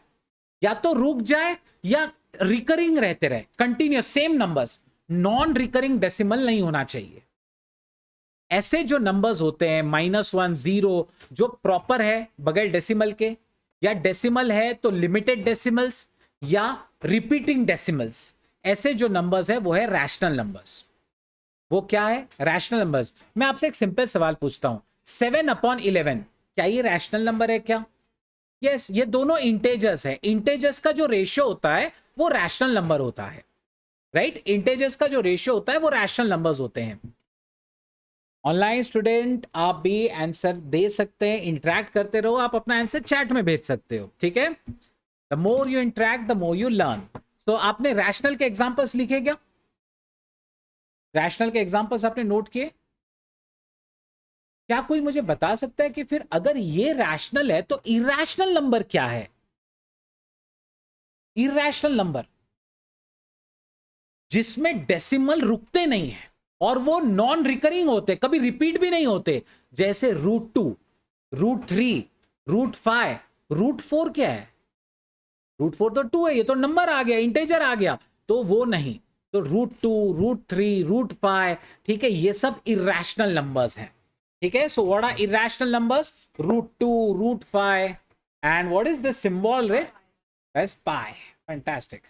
या तो रुक जाए या रिकरिंग रहते रहे, continuous same numbers. Non recurring decimal नहीं होना चाहिए। ऐसे जो नंबर्स होते हैं -1, 0, जो प्रॉपर है बगैर डेसिमल के, या डेसिमल है तो लिमिटेड डेसिमल्स या रिपीटिंग डेसिमल्स, ऐसे जो नंबर्स है वो है रैशनल नंबर्स। वो क्या है? Rational numbers. मैं आपसे एक सिंपल सवाल पूछता हूं, 7/11 क्या ये रैशनल नंबर है क्या? यस, ये दोनों इंटेजर्स है। इंटेजर्स का जो रेशियो होता है वो रैशनल नंबर होता है। राइट? इंटेजर्स का जो रेशियो होता है वो रैशनल नंबर्स होते हैं। ऑनलाइन स्टूडेंट आप भी आंसर दे सकते हैं, इंटरेक्ट करते रहो, आप अपना आंसर चैट में भेज सकते हो, ठीक है? The more you interact the more you learn. तो आपने रैशनल के एग्जांपल्स लिखे क्या? रैशनल के एग्जांपल्स आपने नोट किए? क्या कोई मुझे बता सकता है कि फिर अगर ये रैशनल है तो इरैशनल नंबर क्या है? इरैशनल नंबर जिसमें डेसिमल रुकते नहीं है और वो नॉन रिकरिंग होते, कभी रिपीट भी नहीं होते, जैसे √2, √3, √5, √4 क्या है? √4 तो 2 है, ये तो नंबर आ गया, इंटेजर आ गया, तो वो नहीं। तो √2, √3, √5, ठीक है, ये सब इरैशनल नंबर्स हैं, ठीक है? So what are irrational numbers? √2, √5, and what is the symbol रे? That's pi. Fantastic,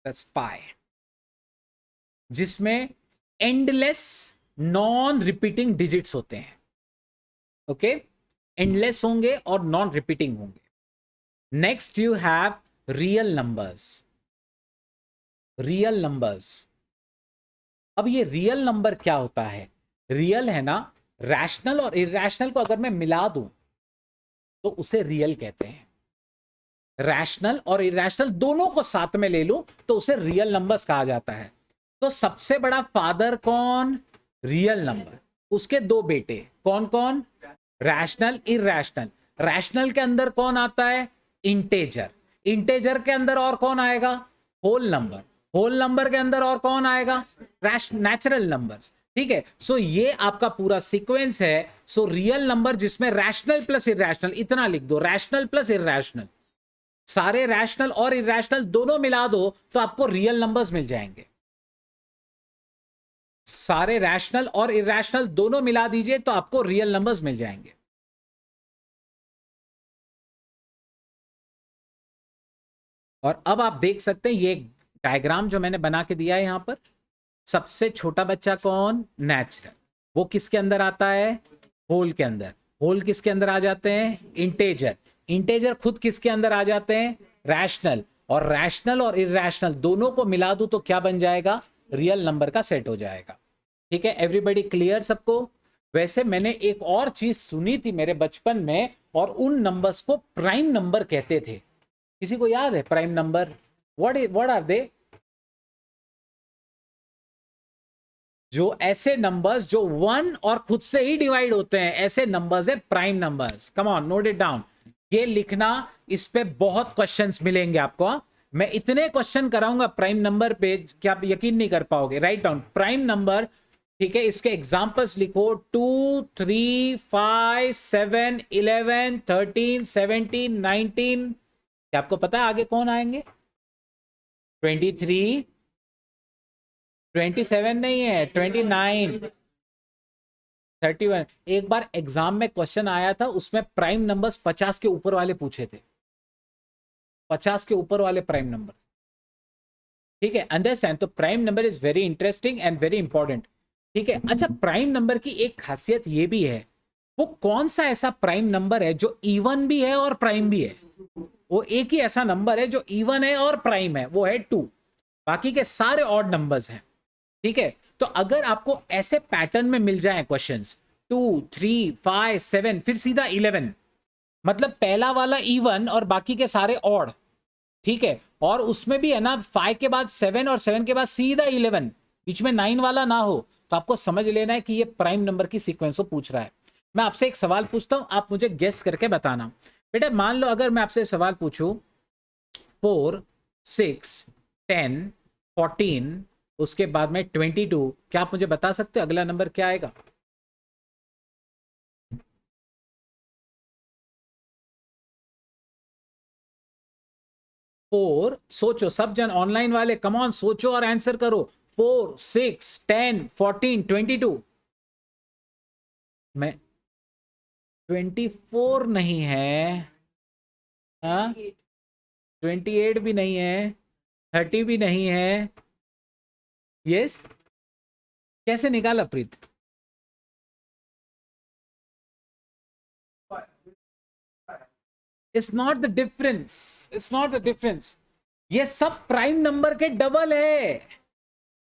that's pi, जिसमें एंडलेस नॉन रिपीटिंग डिजिट्स होते हैं, ओके? एंडलेस होंगे और नॉन रिपीटिंग होंगे। Next you have real numbers. Real numbers, अब ये रियल नंबर क्या होता है? रियल है ना, रैशनल और इरैशनल को अगर मैं मिला दूं तो उसे रियल कहते हैं। रैशनल और इरैशनल दोनों को साथ में ले लूं तो उसे रियल नंबर्स कहा जाता है। तो सबसे बड़ा फादर कौन? Real number. उसके दो बेटे कौन कौन? Rational, irrational. रैशनल के अंदर कौन आता है? इंटेजर। इंटेजर के अंदर और कौन आएगा? Whole number. होल नंबर के अंदर और कौन आएगा? नेचुरल नंबर्स, ठीक है? सो ये आपका पूरा सीक्वेंस है। सो रियल नंबर जिसमें रैशनल प्लस इरैशनल, इतना लिख दो, रैशनल प्लस इरैशनल, सारे रैशनल और इरैशनल दोनों मिला दो तो आपको रियल नंबर्स मिल जाएंगे। सारे रैशनल और इरैशनल दोनों मिला दीजिए तो आपको रियल नंबर्स मिल जाएंगे। और अब आप देख सकते हैं ये डायग्राम जो मैंने बना के दिया है यहां पर, सबसे छोटा बच्चा कौन? नेचुरल। वो किसके अंदर आता है? होल के अंदर। होल किसके अंदर आ जाते हैं? इंटेजर। इंटेजर खुद किसके अंदर आ जाते हैं? रैशनल। और रैशनल और इरैशनल दोनों को मिला दूं तो क्या बन जाएगा? रियल नंबर का सेट हो जाएगा, ठीक है? एवरीबॉडी क्लियर सबको? वैसे मैंने एक और चीज सुनी थी मेरे बचपन में, और उन नंबर्स को प्राइम नंबर कहते थे। किसी को याद है prime number? What are they? जो ऐसे नंबर्स जो वन और खुद से ही डिवाइड होते हैं, ऐसे नंबर्स है prime numbers. Come on, note it down, ये लिखना। इस पे बहुत क्वेश्चंस मिलेंगे आपको। मैं इतने क्वेश्चन कराऊंगा प्राइम नंबर पे कि आप यकीन नहीं कर पाओगे। राइट डाउन प्राइम नंबर, ठीक है? इसके एग्जांपल्स लिखो, 2, 3, 5, 7, 11, 13, 17, 19। क्या आपको पता है आगे कौन आएंगे? 23, 27 नहीं है, 29, 31। एक बार एग्जाम में क्वेश्चन आया था, उसमें प्राइम नंबर्स 50 के ऊपर वाले पूछे थे। 50 के ऊपर वाले प्राइम नंबर, ठीक है? अंडरस्टैंड? तो prime number is very interesting and very important, ठीक है? अच्छा, प्राइम नंबर की एक खासियत ये भी है, वो कौन सा ऐसा प्राइम नंबर है जो इवन भी है और प्राइम भी है? वो एक ही ऐसा नंबर है जो इवन है और प्राइम है, वो है 2। बाकी के सारे ऑड नंबर्स हैं, ठीक है? तो अगर आपको ऐसे पैटर्न में मिल जाए क्वेश्चंस, 2, 3, 5, 7, फिर सीधा 11, मतलब पहला वाला इवन और बाकी के सारे ऑड, ठीक है? और उसमें भी है ना 5 के बाद 7 और 7 के बाद सीधा 11, बीच में 9 वाला ना हो, तो आपको समझ लेना है कि ये प्राइम नंबर की सीक्वेंस को पूछ रहा है। मैं आपसे एक सवाल पूछता हूं, आप मुझे गेस करके बताना। बेटा मान लो अगर मैं आपसे सवाल पूछूं 4, 6, 10, 14, उसके बाद में 22, क्या आप मुझे बता सकते हो अगला नंबर क्या आएगा? फोर, सोचो सब जन ऑनलाइन वाले, कम ऑन सोचो और आंसर करो। 4, 6, 10, 14, 22। मैं 24 नहीं है, हाँ? 28 भी नहीं है, 30 भी नहीं है। यस, कैसे निकाला प्रीत? It's not the difference. It's not the difference. ये सब प्राइम नंबर के डबल है।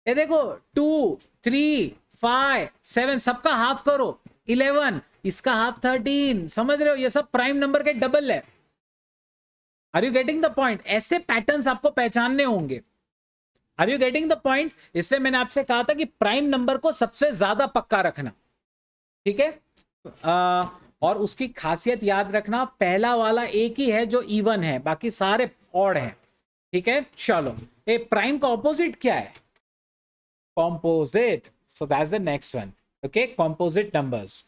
ये देखो 2 3 5 7 सबका हाफ करो 11, इसका हाफ 13, समझ रहे हो, ये सब प्राइम नंबर के डबल है। Are you getting the point? ऐसे पैटर्न्स आपको पहचानने होंगे। Are you getting the point? इसलिए मैंने आपसे कहा था कि प्राइम नंबर को सबसे ज्यादा पक्का रखना, ठीक है। और उसकी खासियत याद रखना, पहला वाला एक ही है जो इवन है, बाकी सारे ऑड हैं, ठीक है। चलो, ए प्राइम का ऑपोजिट क्या है? Composite. So that's the next one. Okay, composite numbers,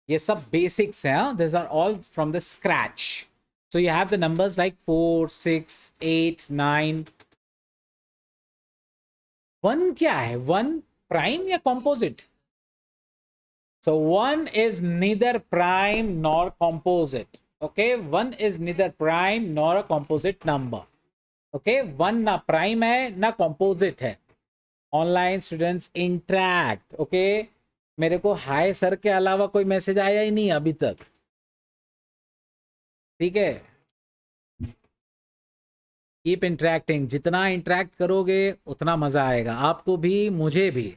ये सब बेसिक्स हैं, this are all from the scratch. So you have the numbers like 4 6 8 9। 1 क्या है? 1 प्राइम या composite? So 1 is neither prime nor composite. Okay, 1 is neither prime nor a composite number. Okay, 1 ना prime है ना composite है। Online students interact. Okay, मेरे को hi sir के अलावा कोई मैसेज आया ही नहीं अभी तक, ठीक है। कीप इंटरेक्टिंग, जितना इंटरेक्ट करोगे उतना मजा आएगा, आपको भी मुझे भी।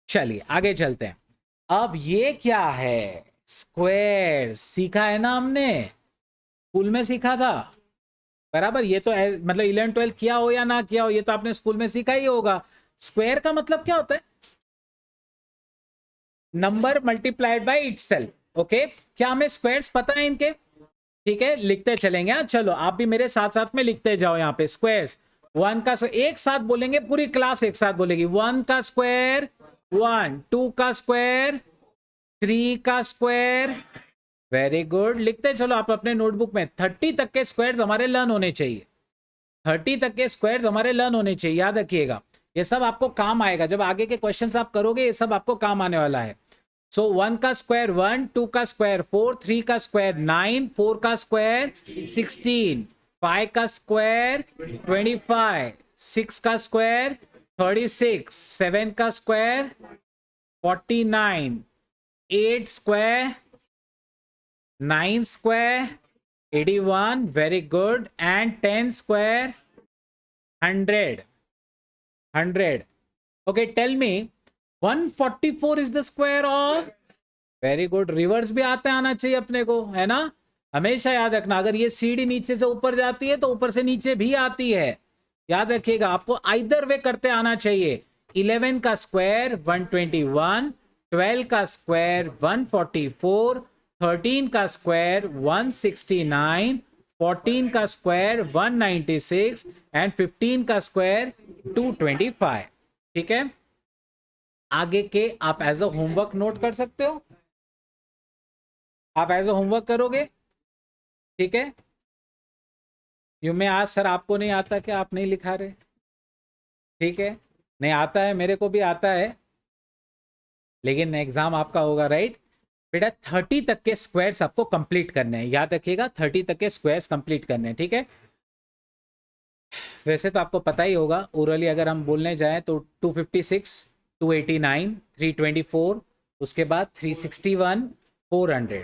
चलिए आगे चलते हैं। अब ये क्या है? स्क्वायर सीखा है ना हमने, स्कूल में सीखा था, बराबर। ये तो मतलब 11 12 किया हो या ना किया हो, ये तो आपने स्कूल में सीखा ही होगा। स्क्वायर का मतलब क्या होता है? Number multiplied by itself. Okay, क्या हमें स्क्वायर्स पता है इनके? ठीक है, लिखते चलेंगे। हाँ चलो, आप भी मेरे साथ साथ में लिखते जाओ यहाँ पे। स्क्वायर्स, 1 का एक साथ बोलेंगे, पूरी क्लास एक साथ बोलेगी। 1 का स्क्वायर 1, 2 का स्क्वायर 3 का स्क्वायर। वेरी गुड, लिखते चलो आप अपने नोटबुक में। 30 तक के स्क्वायर्स हमारे लर्न होने चाहिए, 30 तक के स्क्वायर्स हमारे लर्न होने चाहिए, याद रखिएगा। ये सब आपको काम आएगा जब आगे के क्वेश्चंस आप करोगे, ये सब आपको काम आने वाला है। सो 1 का स्क्वायर 1, 2 का स्क्वायर 4, 3 का स्क्वायर 9, 4 का स्क्वायर 16, 5 का स्क्वायर 25, 6 का स्क्वायर 36, 7 का square 49, 8 square 9 square 81, very good, and 10 square 100। Okay, tell me 144 is the square of, very good, reverse भी आते आना चाहिए अपने को, है ना। हमेशा याद रखना, अगर ये सीढ़ी नीचे से ऊपर जाती है तो ऊपर से नीचे भी आती है, याद रखिएगा। आपको आइदर वे करते आना चाहिए। 11 का स्क्वायर 121, 12 का स्क्वायर 144, 13 का स्क्वायर 169, 14 का स्क्वायर 196 एंड 15 का स्क्वायर 225। ठीक है, आगे के आप एज अ होमवर्क नोट कर सकते हो, आप एज अ होमवर्क करोगे, ठीक है। यू में आज सर आपको नहीं आता क्या, आप नहीं लिखा रहे, ठीक है। नहीं आता है, मेरे को भी आता है, लेकिन एग्जाम आपका होगा, राइट बेटा। 30 तक के स्क्वायर्स आपको कंप्लीट करने हैं, याद रखिएगा, 30 तक के स्क्वायर्स कंप्लीट करने हैं, ठीक है। वैसे तो आपको पता ही होगा, ओरली अगर हम बोलने जाएं तो 256, 289, 324, उसके बाद 361, 400,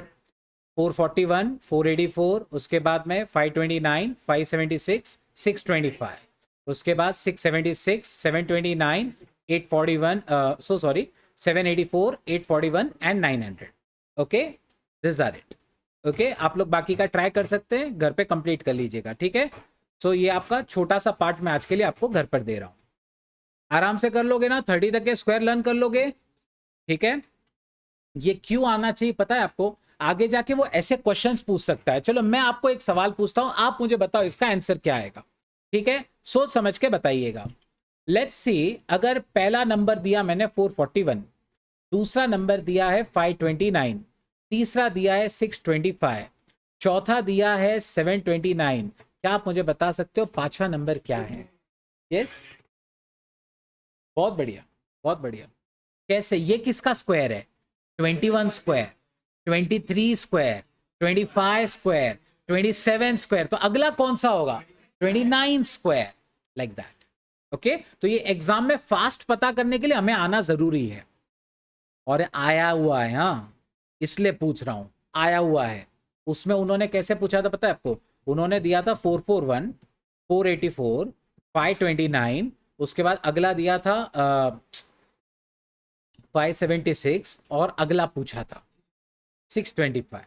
441, 484, उसके बाद में 529, 576, 625, उसके बाद 676, 729, 841, so sorry 784, 841 and 900। Okay, this are it. Okay, आप लोग बाकी का ट्राई कर सकते हैं, घर पे कंप्लीट कर लीजिएगा, ठीक है। सो ये आपका छोटा सा पार्ट मैं आज के लिए आपको घर पर दे रहा हूं, आराम से कर लोगे ना, 30 तक के स्क्वायर लर्न कर लोगे, ठीक है। ये क्यों आना चाहिए पता है आपको, आगे जाके वो ऐसे क्वेश्चंस पूछ सकता है। चलो मैं आपको एक सवाल पूछता हूं, आप मुझे बताओ इसका आंसर क्या आएगा, ठीक है। सोच समझ के बताइएगा। लेट्स सी, अगर पहला नंबर दिया मैंने 441, दूसरा नंबर दिया है 529, तीसरा दिया है 625, चौथा दिया है 729, क्या आप मुझे बता सकते हो पांचवा नंबर क्या है? यस, बहुत बढ़िया, बहुत बढ़िया। कैसे, ये किसका स्क्वायर है? 21 स्क्वायर, 23 स्क्वायर, 25 स्क्वायर, 27 स्क्वायर, तो अगला कौन सा होगा? 29 स्क्वायर, लाइक दैट। ओके, तो ये एग्जाम में फास्ट पता करने के लिए हमें आना जरूरी है, और आया हुआ है, हाँ इसलिए पूछ रहा हूं, आया हुआ है। उसमें उन्होंने कैसे पूछा था पता है आपको? उन्होंने दिया था 441, 484, 529, उसके बाद अगला दिया था 576 और अगला पूछा था 625,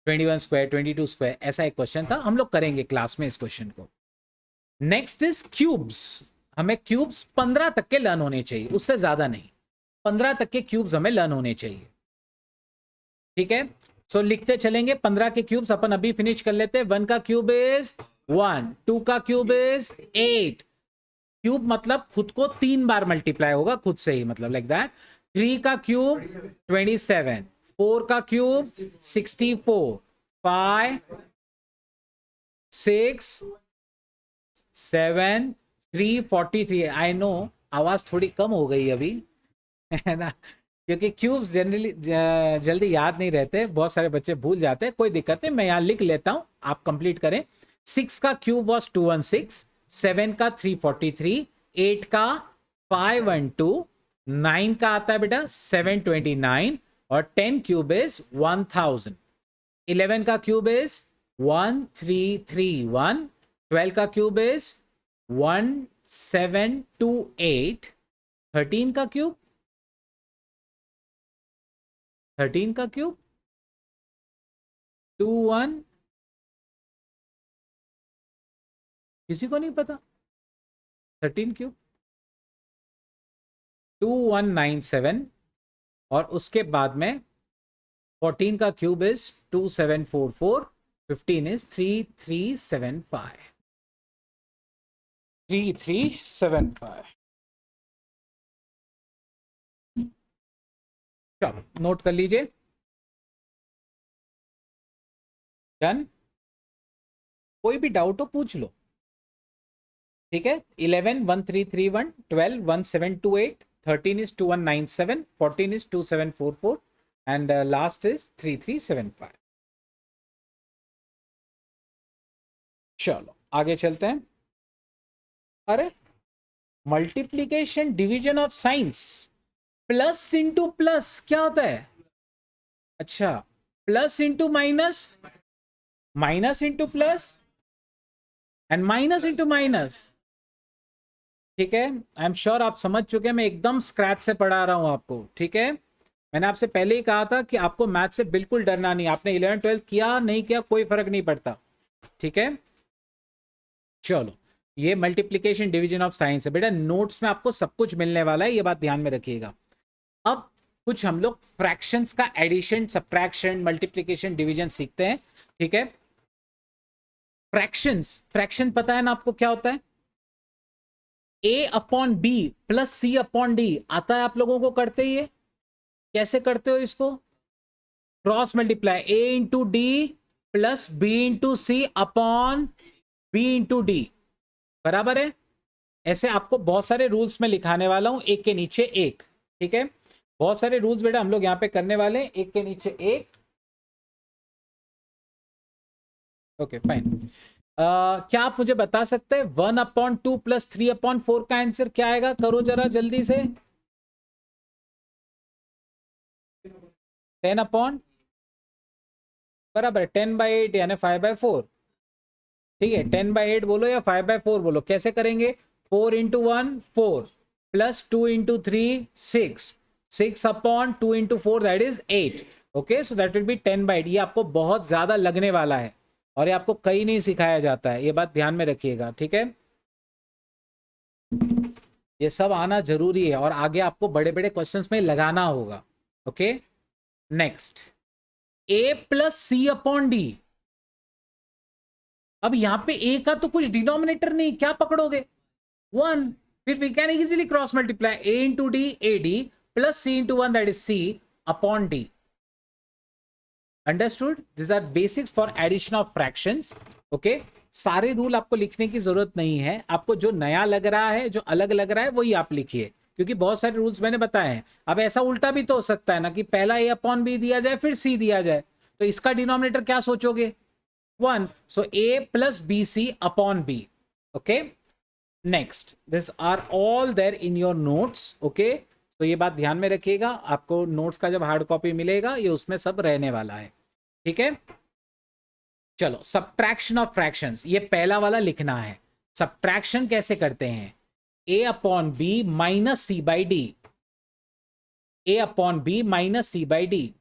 21 स्क्वायर, 22 स्क्वायर, ऐसा एक क्वेश्चन था। हम लोग करेंगे क्लास में इस क्वेश्चन को। Next is cubes. हमें क्यूब्स 15 तक के लर्न होने चाहिए, उससे ज्यादा नहीं। 15 तक के क्यूब्स हमें लर्न होने चाहिए, ठीक है। सो लिखते चलेंगे 15 के क्यूब्स अपन अभी फिनिश कर लेते हैं। 1 का क्यूब इज 1, 2 का क्यूब इज 8। क्यूब मतलब खुद को 3 बार मल्टीप्लाई होगा खुद से ही, मतलब लाइक दैट। 3 का क्यूब 27, 4 का क्यूब 64, 5, 6, 7, 3, 43। आई नो आवाज थोड़ी कम हो गई अभी, है ना, क्योंकि क्यूब्स जनरली जल्दी याद नहीं रहते, बहुत सारे बच्चे भूल जाते हैं। कोई दिक्कत नहीं, मैं यहाँ लिख लेता हूं, आप कंप्लीट करें। 6 का क्यूब वॉज 216, 7 का 343, 8 का 512, 9 का आता है बेटा 729 और 10 क्यूब इज 1000। 11 का क्यूब इज 1331, 12 का क्यूब इज 1728, 13 का क्यूब 13 का क्यूब 21, किसी को नहीं पता 13 क्यूब 2197 और उसके बाद में 14 का क्यूब इज 2744, 15 इज 3375, 3375। चलो नोट कर लीजिए, डन। कोई भी डाउट हो पूछ लो, ठीक है। 11 1331, 12 1728, 13 is 2197, 14 is 2744 and last is 3375। चलो आगे चलते हैं। अरे multiplication division of science, plus into plus क्या होता है? अच्छा, plus into minus, minus into plus and minus into minus, ठीक है। आई एम श्योर आप समझ चुके हैं, मैं एकदम स्क्रैच से पढ़ा रहा हूं आपको, ठीक है। मैंने आपसे पहले ही कहा था कि आपको मैथ से बिल्कुल डरना नहीं, आपने 11 12 किया नहीं किया कोई फर्क नहीं पड़ता, ठीक है। चलो ये मल्टीप्लीकेशन डिवीजन ऑफ साइंस है बेटा, नोट्स में आपको सब कुछ मिलने वाला है, ये बात ध्यान में रखिएगा। अब कुछ हम लोग फ्रैक्शंस का एडिशन, सब्ट्रैक्शन, मल्टीप्लीकेशन, डिवीजन सीखते हैं, ठीक है। फ्रैक्शंस, फ्रैक्शन पता है ना आपको क्या होता है? a upon B plus C upon D आता है आप लोगों को, करते ही है। कैसे करते हो इसको? Cross multiply, a into D plus B into C upon B into D, बराबर है। ऐसे आपको बहुत सारे रूल्स में लिखाने वाला हूं, एक के नीचे एक, ठीक है। बहुत सारे रूल्स बेटा हम लोग यहां पे करने वाले हैं, एक के नीचे एक। Okay fine. क्या आप मुझे बता सकते हैं 1/2 प्लस 3/4 का आंसर क्या आएगा? करो जरा जल्दी से। 10 अपॉन, बराबर 10/8 यानी 5/4, ठीक है। 10/8 बोलो या 5/4 बोलो, कैसे करेंगे? 4 into 1 4 plus 2 into 3 6, 6 upon 2 into 4 that is 8। Okay so that will B 10/8। ये आपको बहुत ज्यादा लगने वाला है और ये आपको कहीं नहीं सिखाया जाता है, ये बात ध्यान में रखिएगा, ठीक है। ये सब आना जरूरी है और आगे आपको बड़े बड़े क्वेश्चंस में लगाना होगा, okay. Next, a plus C upon D. अब यहां पे a का तो कुछ डिनोमिनेटर नहीं, क्या पकड़ोगे? 1। फिर we can easily cross multiply, a into D A D plus C into 1 that is c upon D. Understood? This are basics for addition of fractions, okay. सारे रूल आपको लिखने की जरूरत नहीं है, आपको जो नया लग रहा है, जो अलग लग रहा है वही आप लिखिए, क्योंकि बहुत सारे रूल्स मैंने बताए हैं। अब ऐसा उल्टा भी तो हो सकता है ना कि पहला a अपॉन बी दिया जाए फिर c दिया जाए, तो इसका डिनोमिनेटर क्या सोचोगे? 1। So a plus B C upon B, okay. Next, this are all there in your notes, okay. तो ये बात ध्यान में रखिएगा, आपको नोट्स का जब हार्ड कॉपी मिलेगा ये उसमें सब रहने वाला है, ठीक है। चलो सब्ट्रैक्शन ऑफ फ्रैक्शंस, ये पहला वाला लिखना है। सब्ट्रैक्शन कैसे करते हैं? a upon B minus C by D, a upon B minus C by D.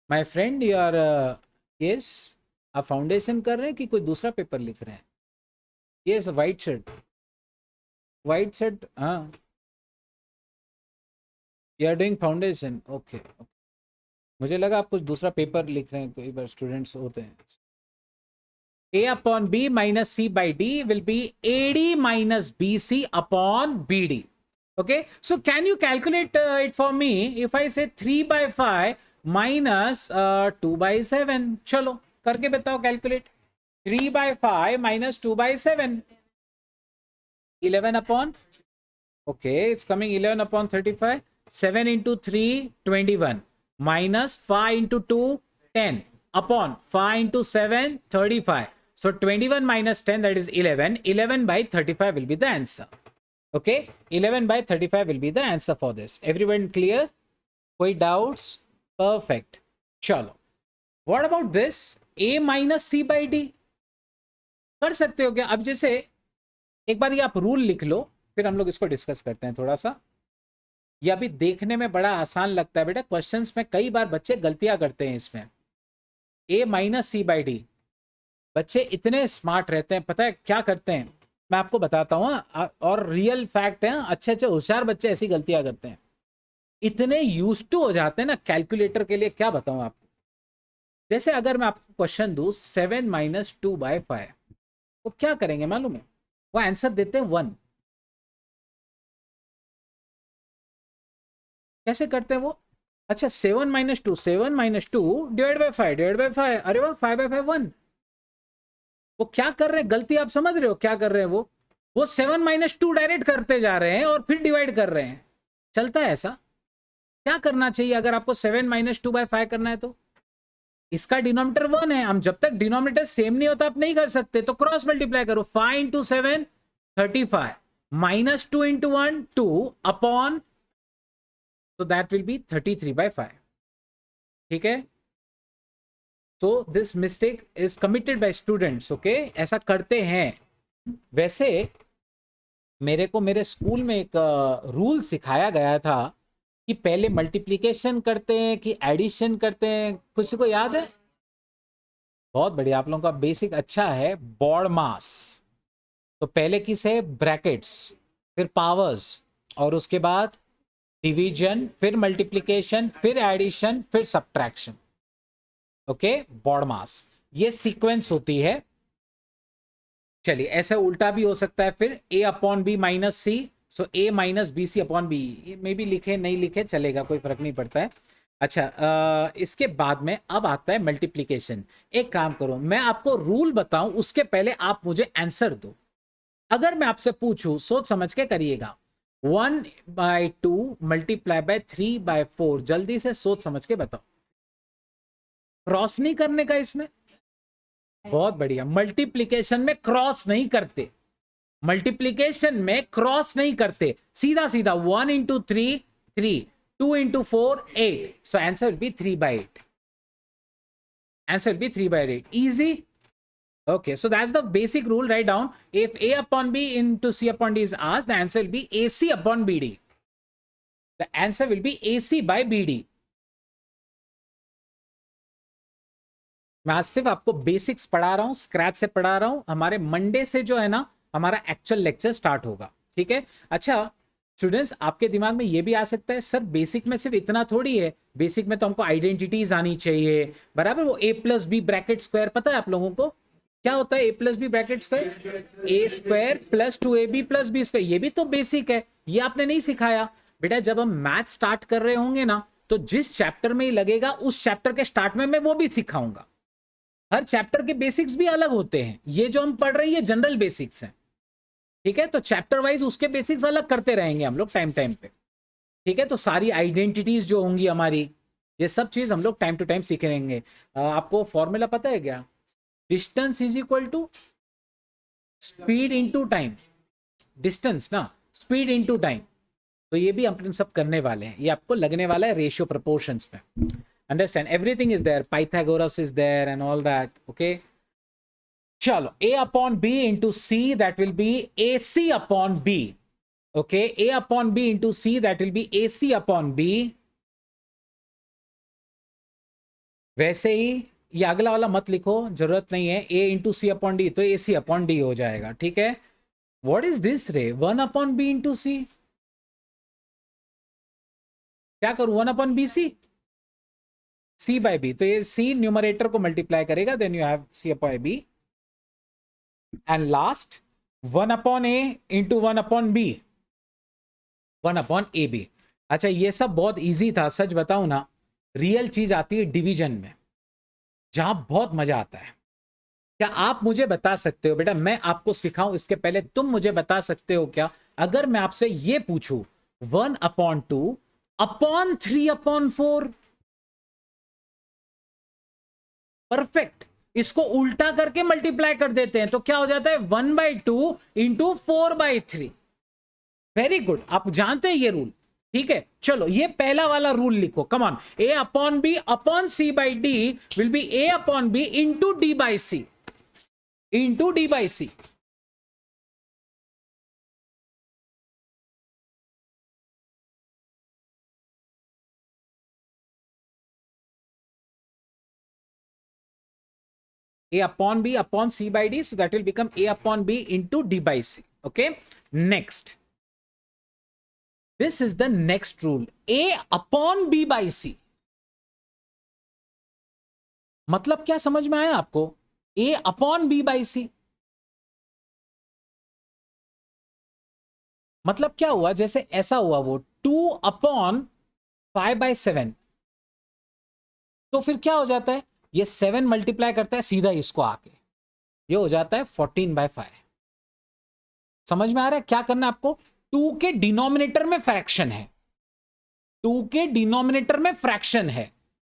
My friend you are yes, आप फाउंडेशन कर रहे हैं कि कोई दूसरा पेपर लिख रहे हैं? Yes, white shirt, white shirt, हाँ, you are doing foundation, okay. मुझे लगा आप कुछ दूसरा पेपर लिख रहे हैं, कई बार स्टूडेंट्स होते हैं। a upon b minus c by d will be ad minus bc upon bd. Okay, so can you calculate it for me? If I say 3 by 5 minus 2 by 7, चलो करके बताओ calculate. 3 by 5 minus 2 by 7, 11 upon, okay, it's coming 11 upon 35. 7 into 3, 21, minus 5 into 2, 10, upon 5 into 7, 35. So 21 minus 10, that is 11. 11 by 35 will be the answer. Okay, 11 by 35 will be the answer for this. Everyone clear? कोई doubts? Perfect. चलो, what about this? A minus C by D कर सकते हो क्या? अब जैसे एक बार ये आप रूल लिख लो, फिर हम लोग इसको डिस्कस करते हैं थोड़ा सा। ये अभी देखने में बड़ा आसान लगता है बेटा, क्वेश्चंस में कई बार बच्चे गलतियां करते हैं इसमें। A minus C by D, बच्चे इतने स्मार्ट रहते हैं, पता है क्या करते हैं? मैं आपको बताता हूँ, और रियल फैक्ट है, अच्छे अच्छे होशियार बच्चे ऐसी गलतियां करते हैं, इतने यूज टू हो जाते हैं ना कैलकुलेटर के लिए, क्या बताऊं आपको। जैसे अगर मैं आपको क्वेश्चन दूं 7 माइनस 2 बाय 5, वो क्या करेंगे मालूम है? वो आंसर देते हैं 1। कैसे करते हैं वो? अच्छा, 7 minus 2, 7 minus 2 divide by 5, divide by 5, अरे वाह, 5 बाय 5 1। वो क्या कर रहे हैं? गलती आप समझ रहे हो क्या कर रहे हैं? वो 7 माइनस 2 डायरेक्ट करते जा रहे हैं और फिर डिवाइड कर रहे हैं। चलता है ऐसा? क्या करना चाहिए अगर आपको 7 माइनस 2 बाय 5 करना है तो? इसका डिनोमिनेटर 1 है, हम जब तक डिनोमिनेटर सेम नहीं होता आप नहीं कर सकते, तो क्रॉस मल्टीप्लाई करो। 5 into 7 35, minus 2 into 1 2 upon, so that will be 33 by 5. ठीक है, so this mistake is committed by students. okay, ऐसा करते हैं। वैसे मेरे स्कूल में एक रूल सिखाया गया था कि पहले मल्टीप्लिकेशन करते हैं कि एडिशन करते हैं, किसी को याद है? बहुत बढ़िया, आप लोगों का बेसिक अच्छा है। बॉडमास, तो पहले किसे? ब्रैकेट्स, फिर पावर्स, और उसके बाद डिवीजन, फिर मल्टीप्लिकेशन, फिर एडिशन, फिर सब्ट्रैक्शन। ओके, बॉडमास, ये सीक्वेंस होती है। चलिए, ऐसा उल्टा भी हो सकता है फिर, a upon B minus C, so a minus B C upon B, में भी लिखे नहीं लिखे चलेगा, कोई फर्क नहीं पड़ता है। अच्छा, इसके बाद में अब आता है मल्टीप्लिकेशन। एक काम करो, मैं आपको रूल बताऊं उसके पहले आप मुझे आंसर दो। अगर मैं आपसे पूछूं, सोच समझ के करिएगा, 1 by 2 मल्टीप्लाई बाय 3 by 4, जल्दी से सोच समझ के बताओ। क्रॉस नहीं करने का इसमें? बहुत बढ़िया, मल्टीप्लिकेशन में क्रॉस नहीं करते, मल्टीप्लिकेशन में क्रॉस नहीं करते, सीधा सीधा 1 into 3 3, 2 into 4 8, so answer will be 3 by 8। Answer will be 3 by 8, easy. Okay, so that's the basic rule. Write down, if A upon B into C upon D is asked, the answer will be AC upon BD. The answer will be AC by BD. मैं आज सिर्फ आपको basics पढ़ा रहा हूँ, scratch से पढ़ा रहा हूँ। हमारे मंडे से जो है ना, हमारा एक्चुअल लेक्चर स्टार्ट होगा। ठीक है, अच्छा स्टूडेंट्स, आपके दिमाग में ये भी आ सकता है, सर बेसिक में सिर्फ इतना थोड़ी है, बेसिक में तो हमको आइडेंटिटीज आनी चाहिए, बराबर। वो A plus B bracket square पता है आप लोगों को क्या होता है? A plus B bracket square, A square plus 2ab plus B square, ये भी तो बेसिक है, ये आपने नहीं सिखाया बेटा। जब हम मैथ स्टार्ट कर रहे होंगे ना, तो जिस चैप्टर में ही लगेगा उस चैप्टर के स्टार्ट में मैं वो भी सिखाऊंगा। हर चैप्टर के बेसिक्स भी अलग होते हैं, ये जो हम पढ़ रहे हैं ये जनरल बेसिक्स हैं। ठीक है, तो चैप्टर वाइज उसके बेसिक्स अलग करते रहेंगे हम लोग टाइम टाइम पे। ठीक है, तो सारी आइडेंटिटीज जो होंगी हमारी, ये सब चीज हम लोग टाइम टू टाइम सीख रहेंगे। आपको फॉर्मूला पता है क्या? Distance is equal to speed into time. Distance ना, स्पीड इनटू टाइम, तो ये भी अपन सब करने वाले हैं, ये आपको लगने वाला है रेशियो प्रोपोर्शंस में। Understand? Everything is there. Pythagoras is there and all that. Okay. Chalo. A upon B into C, that will be AC upon B. Okay. A upon B into C, that will be AC upon B. वैसे ही ये अगला वाला मत लिखो, जरूरत नहीं है. A into C upon D, तो AC upon D हो जाएगा. ठीक है. What is this रे? 1 upon B into C. क्या करूं? 1 upon BC, C by B. तो ये C न्यूमरेटर को मल्टीप्लाई करेगा, then you have C upon B. And last 1 upon A into 1 upon B, 1 upon AB. अच्छा, ये सब बहुत इजी था. सच बताऊं ना, रियल चीज आती है डिवीजन में, जहां बहुत मजा आता है. क्या आप मुझे बता सकते हो बेटा, मैं आपको सिखाऊं इसके पहले तुम मुझे बता सकते हो क्या, अगर मैं आपसे ये पूछूं 1 upon 2 upon 3 upon 4? परफेक्ट. इसको उल्टा करके मल्टीप्लाई कर देते हैं तो क्या हो जाता है? 1/2 इंटू 4/3. वेरी गुड, आप जानते हैं ये रूल. ठीक है, चलो ये पहला वाला रूल लिखो. Come on. A upon B upon C by D will be A upon B into D by C, into D by C. A upon B upon C by D, so that will become A upon B into D by C. Okay, next. This is the next rule. A upon B by C. मतलब क्या समझ में आया आपको? A upon B by C. मतलब क्या हुआ? जैसे ऐसा हुआ वो 2 upon 5/7. तो फिर क्या हो जाता है? ये 7 मल्टीप्लाई करता है सीधा इसको आके, ये हो जाता है 14/5. समझ में आ रहा है क्या करना है आपको? 2 के डिनोमिनेटर में फ्रैक्शन है, 2 के डिनोमिनेटर में फ्रैक्शन है,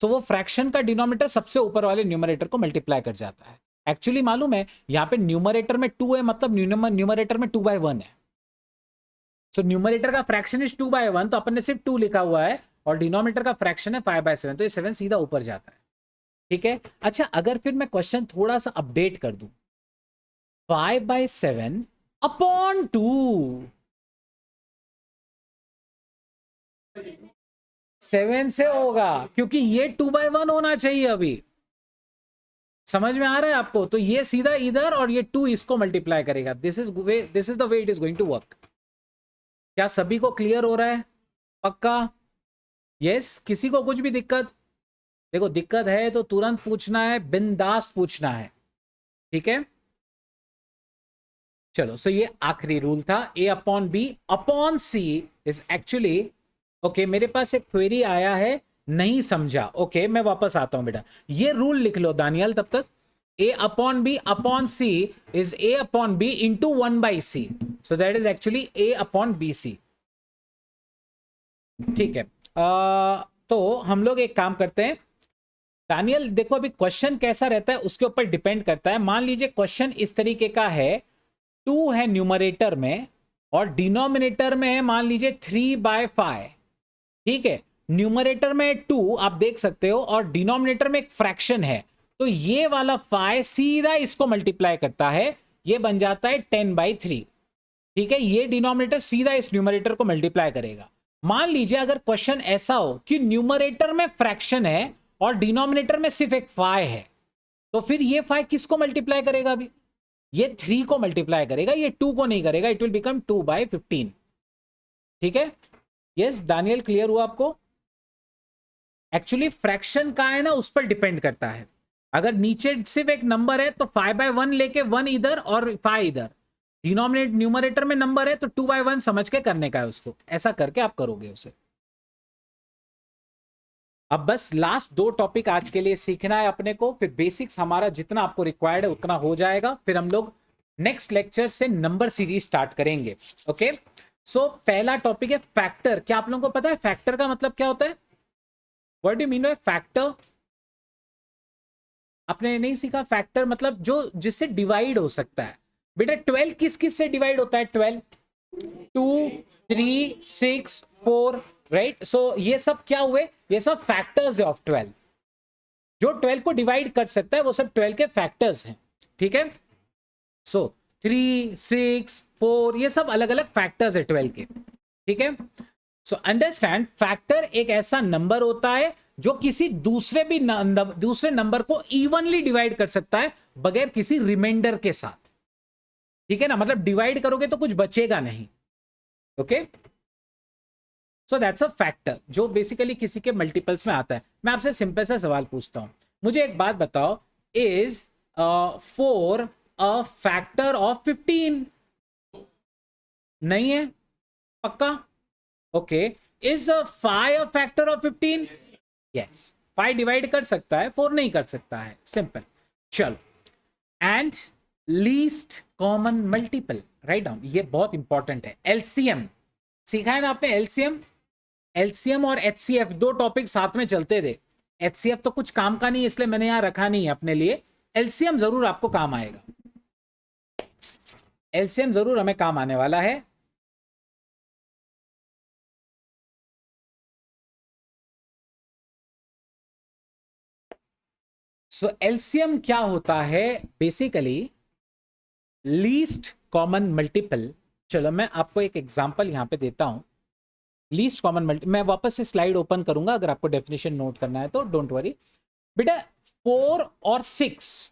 तो वो फ्रैक्शन का डिनोमिनेटर सबसे ऊपर वाले न्यूमरेटर को मल्टीप्लाई कर जाता है. एक्चुअली मालूम है यहां पे न्यूमरेटर में 2 है, मतलब न्यूमरेटर में 2/1 है. सो न्यूमरेटर का फ्रैक्शन इज 2/1, तो अपन ने सिर्फ 2 लिखा हुआ है, और डिनोमिनेटर का फ्रैक्शन है 5/7, तो ये 7 सीधा ऊपर जाता है. ठीक है. अच्छा, अगर फिर मैं क्वेश्चन थोड़ा सा अपडेट कर दूं, 5/7 अपॉन 2, 7 से होगा, क्योंकि ये 2/1 होना चाहिए अभी. समझ में आ रहा है आपको? तो ये सीधा इधर और ये 2 इसको मल्टीप्लाई करेगा. This is the way it is going to work. क्या सभी को क्लियर हो रहा है? पक्का? यस. किसी को कुछ भी दिक्कत? देखो, दिक्कत है तो तुरंत पूछना है, बिंदास पूछना है. ठीक है, चलो. सो ये आखिरी रूल था. A upon B upon C is actually, okay, मेरे पास एक क्वेरी आया है, नहीं समझा. ओके, मैं वापस आता हूं बेटा. ये रूल लिख लो दानियल तब तक. A upon B upon C is A upon B into 1/C, so that is actually A upon BC. ठीक है. तो हम लोग एक काम करते हैं दानियल, देखो अभी क्वेश्चन कैसा रहता है उसके ऊपर डिपेंड करता है. मान लीजिए क्वेश्चन इस तरीके का है, 2 है न्यूमरेटर में और डिनोमिनेटर में है मान लीजिए 3/5. ठीक है, न्यूमरेटर में 2 आप देख सकते हो और डिनोमिनेटर में एक फ्रैक्शन है, तो ये वाला 5 सीधा इसको मल्टीप्लाई करता है, ये बन जाता है 10/3. ठीक है, ये डिनोमिनेटर सीधा इस न्यूमरेटर को मल्टीप्लाई करेगा. मान लीजिए अगर क्वेश्चन ऐसा हो कि न्यूमरेटर में फ्रैक्शन है और डिनोमिनेटर में सिर्फ एक 5 है, तो फिर ये 5 किसको मल्टीप्लाई करेगा? अभी ये 3 को मल्टीप्लाई करेगा, ये 2 को नहीं करेगा. It will become 2/15. ठीक है. यस दानियल, क्लियर हुआ आपको? एक्चुअली फ्रैक्शन का है ना, उस पर डिपेंड करता है. अगर नीचे सिर्फ एक नंबर है तो 5/1 लेके 1 इधर और 5 इधर. न्यूमरेटर में नंबर है तो 2/1 समझ के करने का है उसको. ऐसा करके आप करोगे उसे. अब बस लास्ट 2 टॉपिक आज के लिए सीखना है अपने को, फिर बेसिक्स हमारा जितना आपको रिक्वायर्ड है उतना हो जाएगा. फिर हम लोग नेक्स्ट लेक्चर से नंबर सीरीज स्टार्ट करेंगे. ओके. सो पहला टॉपिक है फैक्टर. क्या आप लोगों को पता है फैक्टर का मतलब क्या होता है? What do you mean by factor? आपने नहीं सीखा? फैक्टर मतलब जो जिससे डिवाइड हो सकता है. बेटा 12 किस किस से डिवाइड होता है? 12, 2, 3, 6, 4, राइट. सो ये सब क्या हुए? ये सब फैक्टर्स है ऑफ 12. जो 12 को डिवाइड कर सकता है वो सब 12 के फैक्टर्स हैं, ठीक है। सो 3, 6, 4 ये सब अलग अलग फैक्टर्स है 12 के, ठीक है। सो अंडरस्टैंड, फैक्टर एक ऐसा नंबर होता है जो किसी दूसरे नंबर को इवनली डिवाइड कर सकता है बगैर किसी रिमाइंडर के साथ, ठीक है ना। मतलब डिवाइड करोगे तो कुछ बचेगा नहीं, okay. So that's a factor जो बेसिकली किसी के मल्टीपल्स में आता है। मैं आपसे सिंपल सा सवाल पूछता हूं, मुझे एक बात बताओ, इज 4 अ फैक्टर ऑफ 15? नहीं है, पक्का? Okay. Is 5 a factor of 15? Yes, 5 divide कर सकता है, 4 नहीं कर सकता है, सिंपल। चलो, and least common multiple, write down, ये बहुत इंपॉर्टेंट है। एलसीएम सीखा है ना आपने, एलसीएम। एलसीएम और एचसीएफ दो टॉपिक साथ में चलते थे। एचसीएफ तो कुछ काम का नहीं, इसलिए मैंने यहां रखा नहीं है अपने लिए। एलसीएम जरूर आपको काम आएगा, एलसीएम जरूर हमें काम आने वाला है। सो एलसीएम क्या होता है? Basically least common multiple. चलो मैं आपको एक एग्जांपल यहां पे देता हूं। लीस्ट कॉमन मल्टी, मैं वापस से स्लाइड ओपन करूंगा, अगर आपको डेफिनेशन नोट करना है तो डोंट वरी बेटा। 4 और 6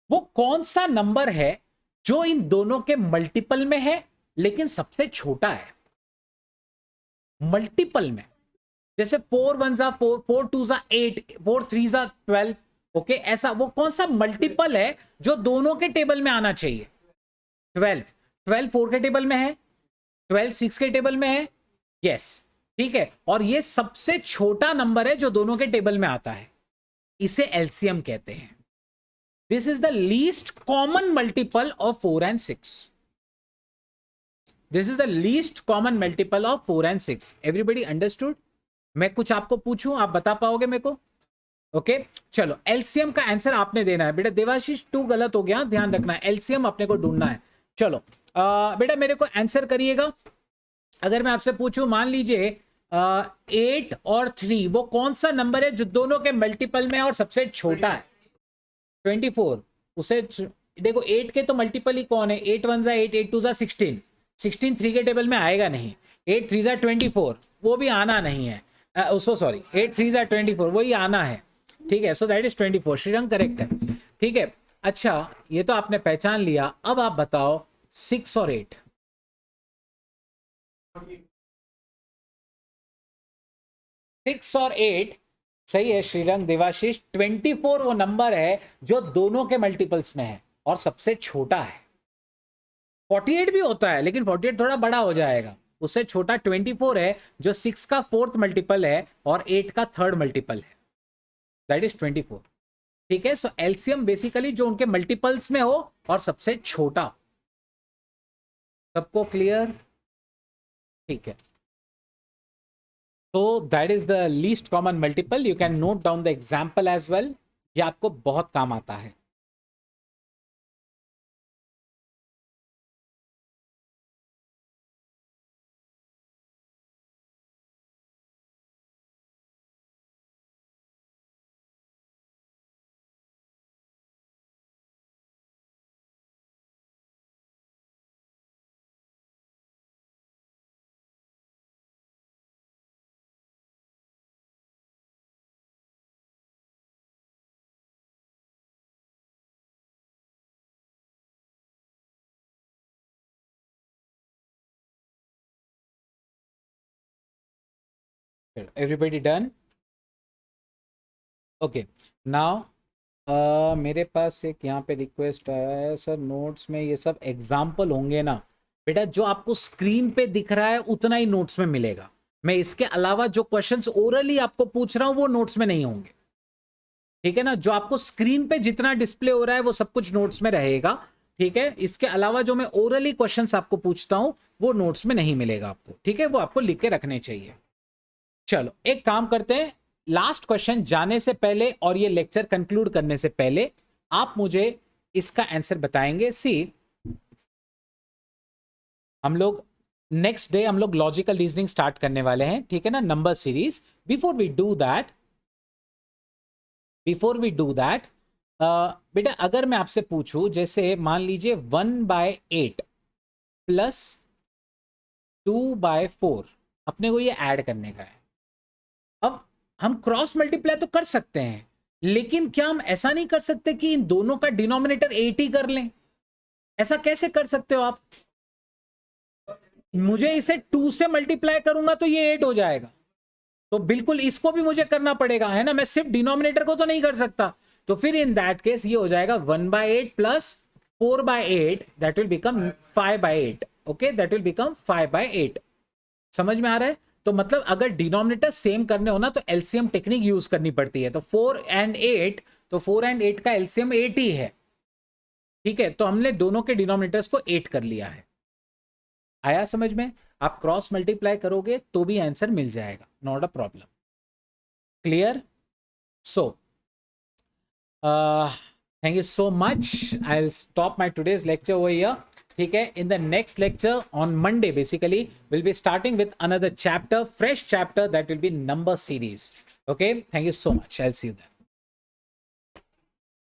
वो कौन सा नंबर है जो इन दोनों के मल्टीपल में है लेकिन सबसे छोटा है? मल्टीपल में, जैसे 4 1 जा 4, 4 2 जा 8, 4 3 जा 12, ओके। ऐसा वो कौन सा मल्टीपल है जो दोनों के टेबल में आना चाहिए? 12 12 4 के टेबल में है, 12 6 के टेबल में है, यस, ठीक है। और ये सबसे छोटा नंबर है जो दोनों के टेबल में आता है, इसे एलसीएम कहते हैं। This is the least common multiple of 4 and 6। This is the least common multiple of 4 and 6। Everybody understood? मैं कुछ आपको पूछूं, आप बता पाओगे मेरे को? ओके चलो, एलसीएम का आंसर आपने देना है बेटा। देवाशीष 2 गलत हो गया, ध्यान रखना है, एलसीएम अपने को ढूंढना है। चलो बेटा मेरे को आंसर करिएगा। अगर मैं आपसे पूछूं, मान लीजिए 8 और 3 वो कौन सा नंबर है जो दोनों के मल्टीपल में और सबसे छोटा है? 24। उसे देखो 8 के तो मल्टीपल ही कौन है? 8 1 जा 8, 8 2 जा 16, 16 3 के टेबल में आएगा नहीं। 8 3 जा 24, वो भी आना नहीं है। सॉरी 8 3 जा 24, वही आना है, ठीक है। So that is 24, Shrirang correct है, ठीक है। अच्छा ये तो आपने पहचान लिया, अब आप बताओ 6 और 8। 6 और 8 सही है श्रीरंग, देवाशीष। 24 वो नंबर है जो दोनों के मल्टीपल्स में है और सबसे छोटा है। 48 भी होता है लेकिन 48 थोड़ा बड़ा हो जाएगा, उससे छोटा 24 है जो 6 का 4th मल्टीपल है और 8 का 3rd मल्टीपल है, दैट इज 24, ठीक है। सो एलसीएम बेसिकली जो उनके मल्टीपल्स में हो और सबसे छोटा। सबको क्लियर? ठीक है। तो that is the least common multiple. You can note down the example as well, ये आपको बहुत काम आता है। Everybody done? ओके नाउ मेरे पास एक यहाँ पे रिक्वेस्ट आया है, सर नोट्स में ये सब एग्जाम्पल होंगे ना? बेटा जो आपको स्क्रीन पे दिख रहा है उतना ही नोट्स में मिलेगा। मैं इसके अलावा जो क्वेश्चंस ओरली आपको पूछ रहा हूं वो नोट्स में नहीं होंगे, ठीक है ना। जो आपको स्क्रीन पे जितना डिस्प्ले हो रहा है वो सब कुछ नोट्स में रहेगा, ठीक है। इसके अलावा जो मैं ओरली क्वेश्चंस आपको पूछता हूं वो नोट्स में नहीं मिलेगा आपको, ठीक है। वो आपको लिख के रखने चाहिए। चलो एक काम करते हैं, लास्ट क्वेश्चन जाने से पहले और ये लेक्चर कंक्लूड करने से पहले आप मुझे इसका आंसर बताएंगे। सी हम लोग नेक्स्ट डे हम लोग लॉजिकल रीजनिंग स्टार्ट करने वाले हैं, ठीक है ना, number series. Before we do that before we do that, बेटा अगर मैं आपसे पूछूं, जैसे मान लीजिए 1/8 प्लस 2/4, अपने को ये ऐड करने का है। अब हम क्रॉस मल्टीप्लाई तो कर सकते हैं, लेकिन क्या हम ऐसा नहीं कर सकते कि इन दोनों का डिनोमिनेटर 8 ही कर लें? ऐसा कैसे कर सकते हो आप? मुझे इसे 2 से मल्टीप्लाई करूंगा तो ये 8 हो जाएगा, तो बिल्कुल इसको भी मुझे करना पड़ेगा, है ना? मैं सिर्फ डिनोमिनेटर को तो नहीं कर सकता। तो फिर इन दैट केस ये हो जाएगा 1/8 plus 4/8, that will become 5/8। Okay, that will become 5/8। समझ में आ रहा है? तो मतलब अगर डिनोमिनेटर सेम करने हो ना तो एलसीएम टेक्निक यूज करनी पड़ती है। तो 4 and 8, तो 4 and 8 का एलसीएम 8 ही है। ठीक है, तो हमने दोनों के डिनोमिनेटर्स को 8 कर लिया है। आया समझ में? आप क्रॉस मल्टीप्लाई करोगे तो भी आंसर मिल जाएगा, not a problem. Clear? So thank you so much. I will stop my today's lecture over here. ठीक है, in the next lecture on Monday basically will be starting with another chapter, fresh chapter, that will be number series. Okay, thank you so much, I will see you there.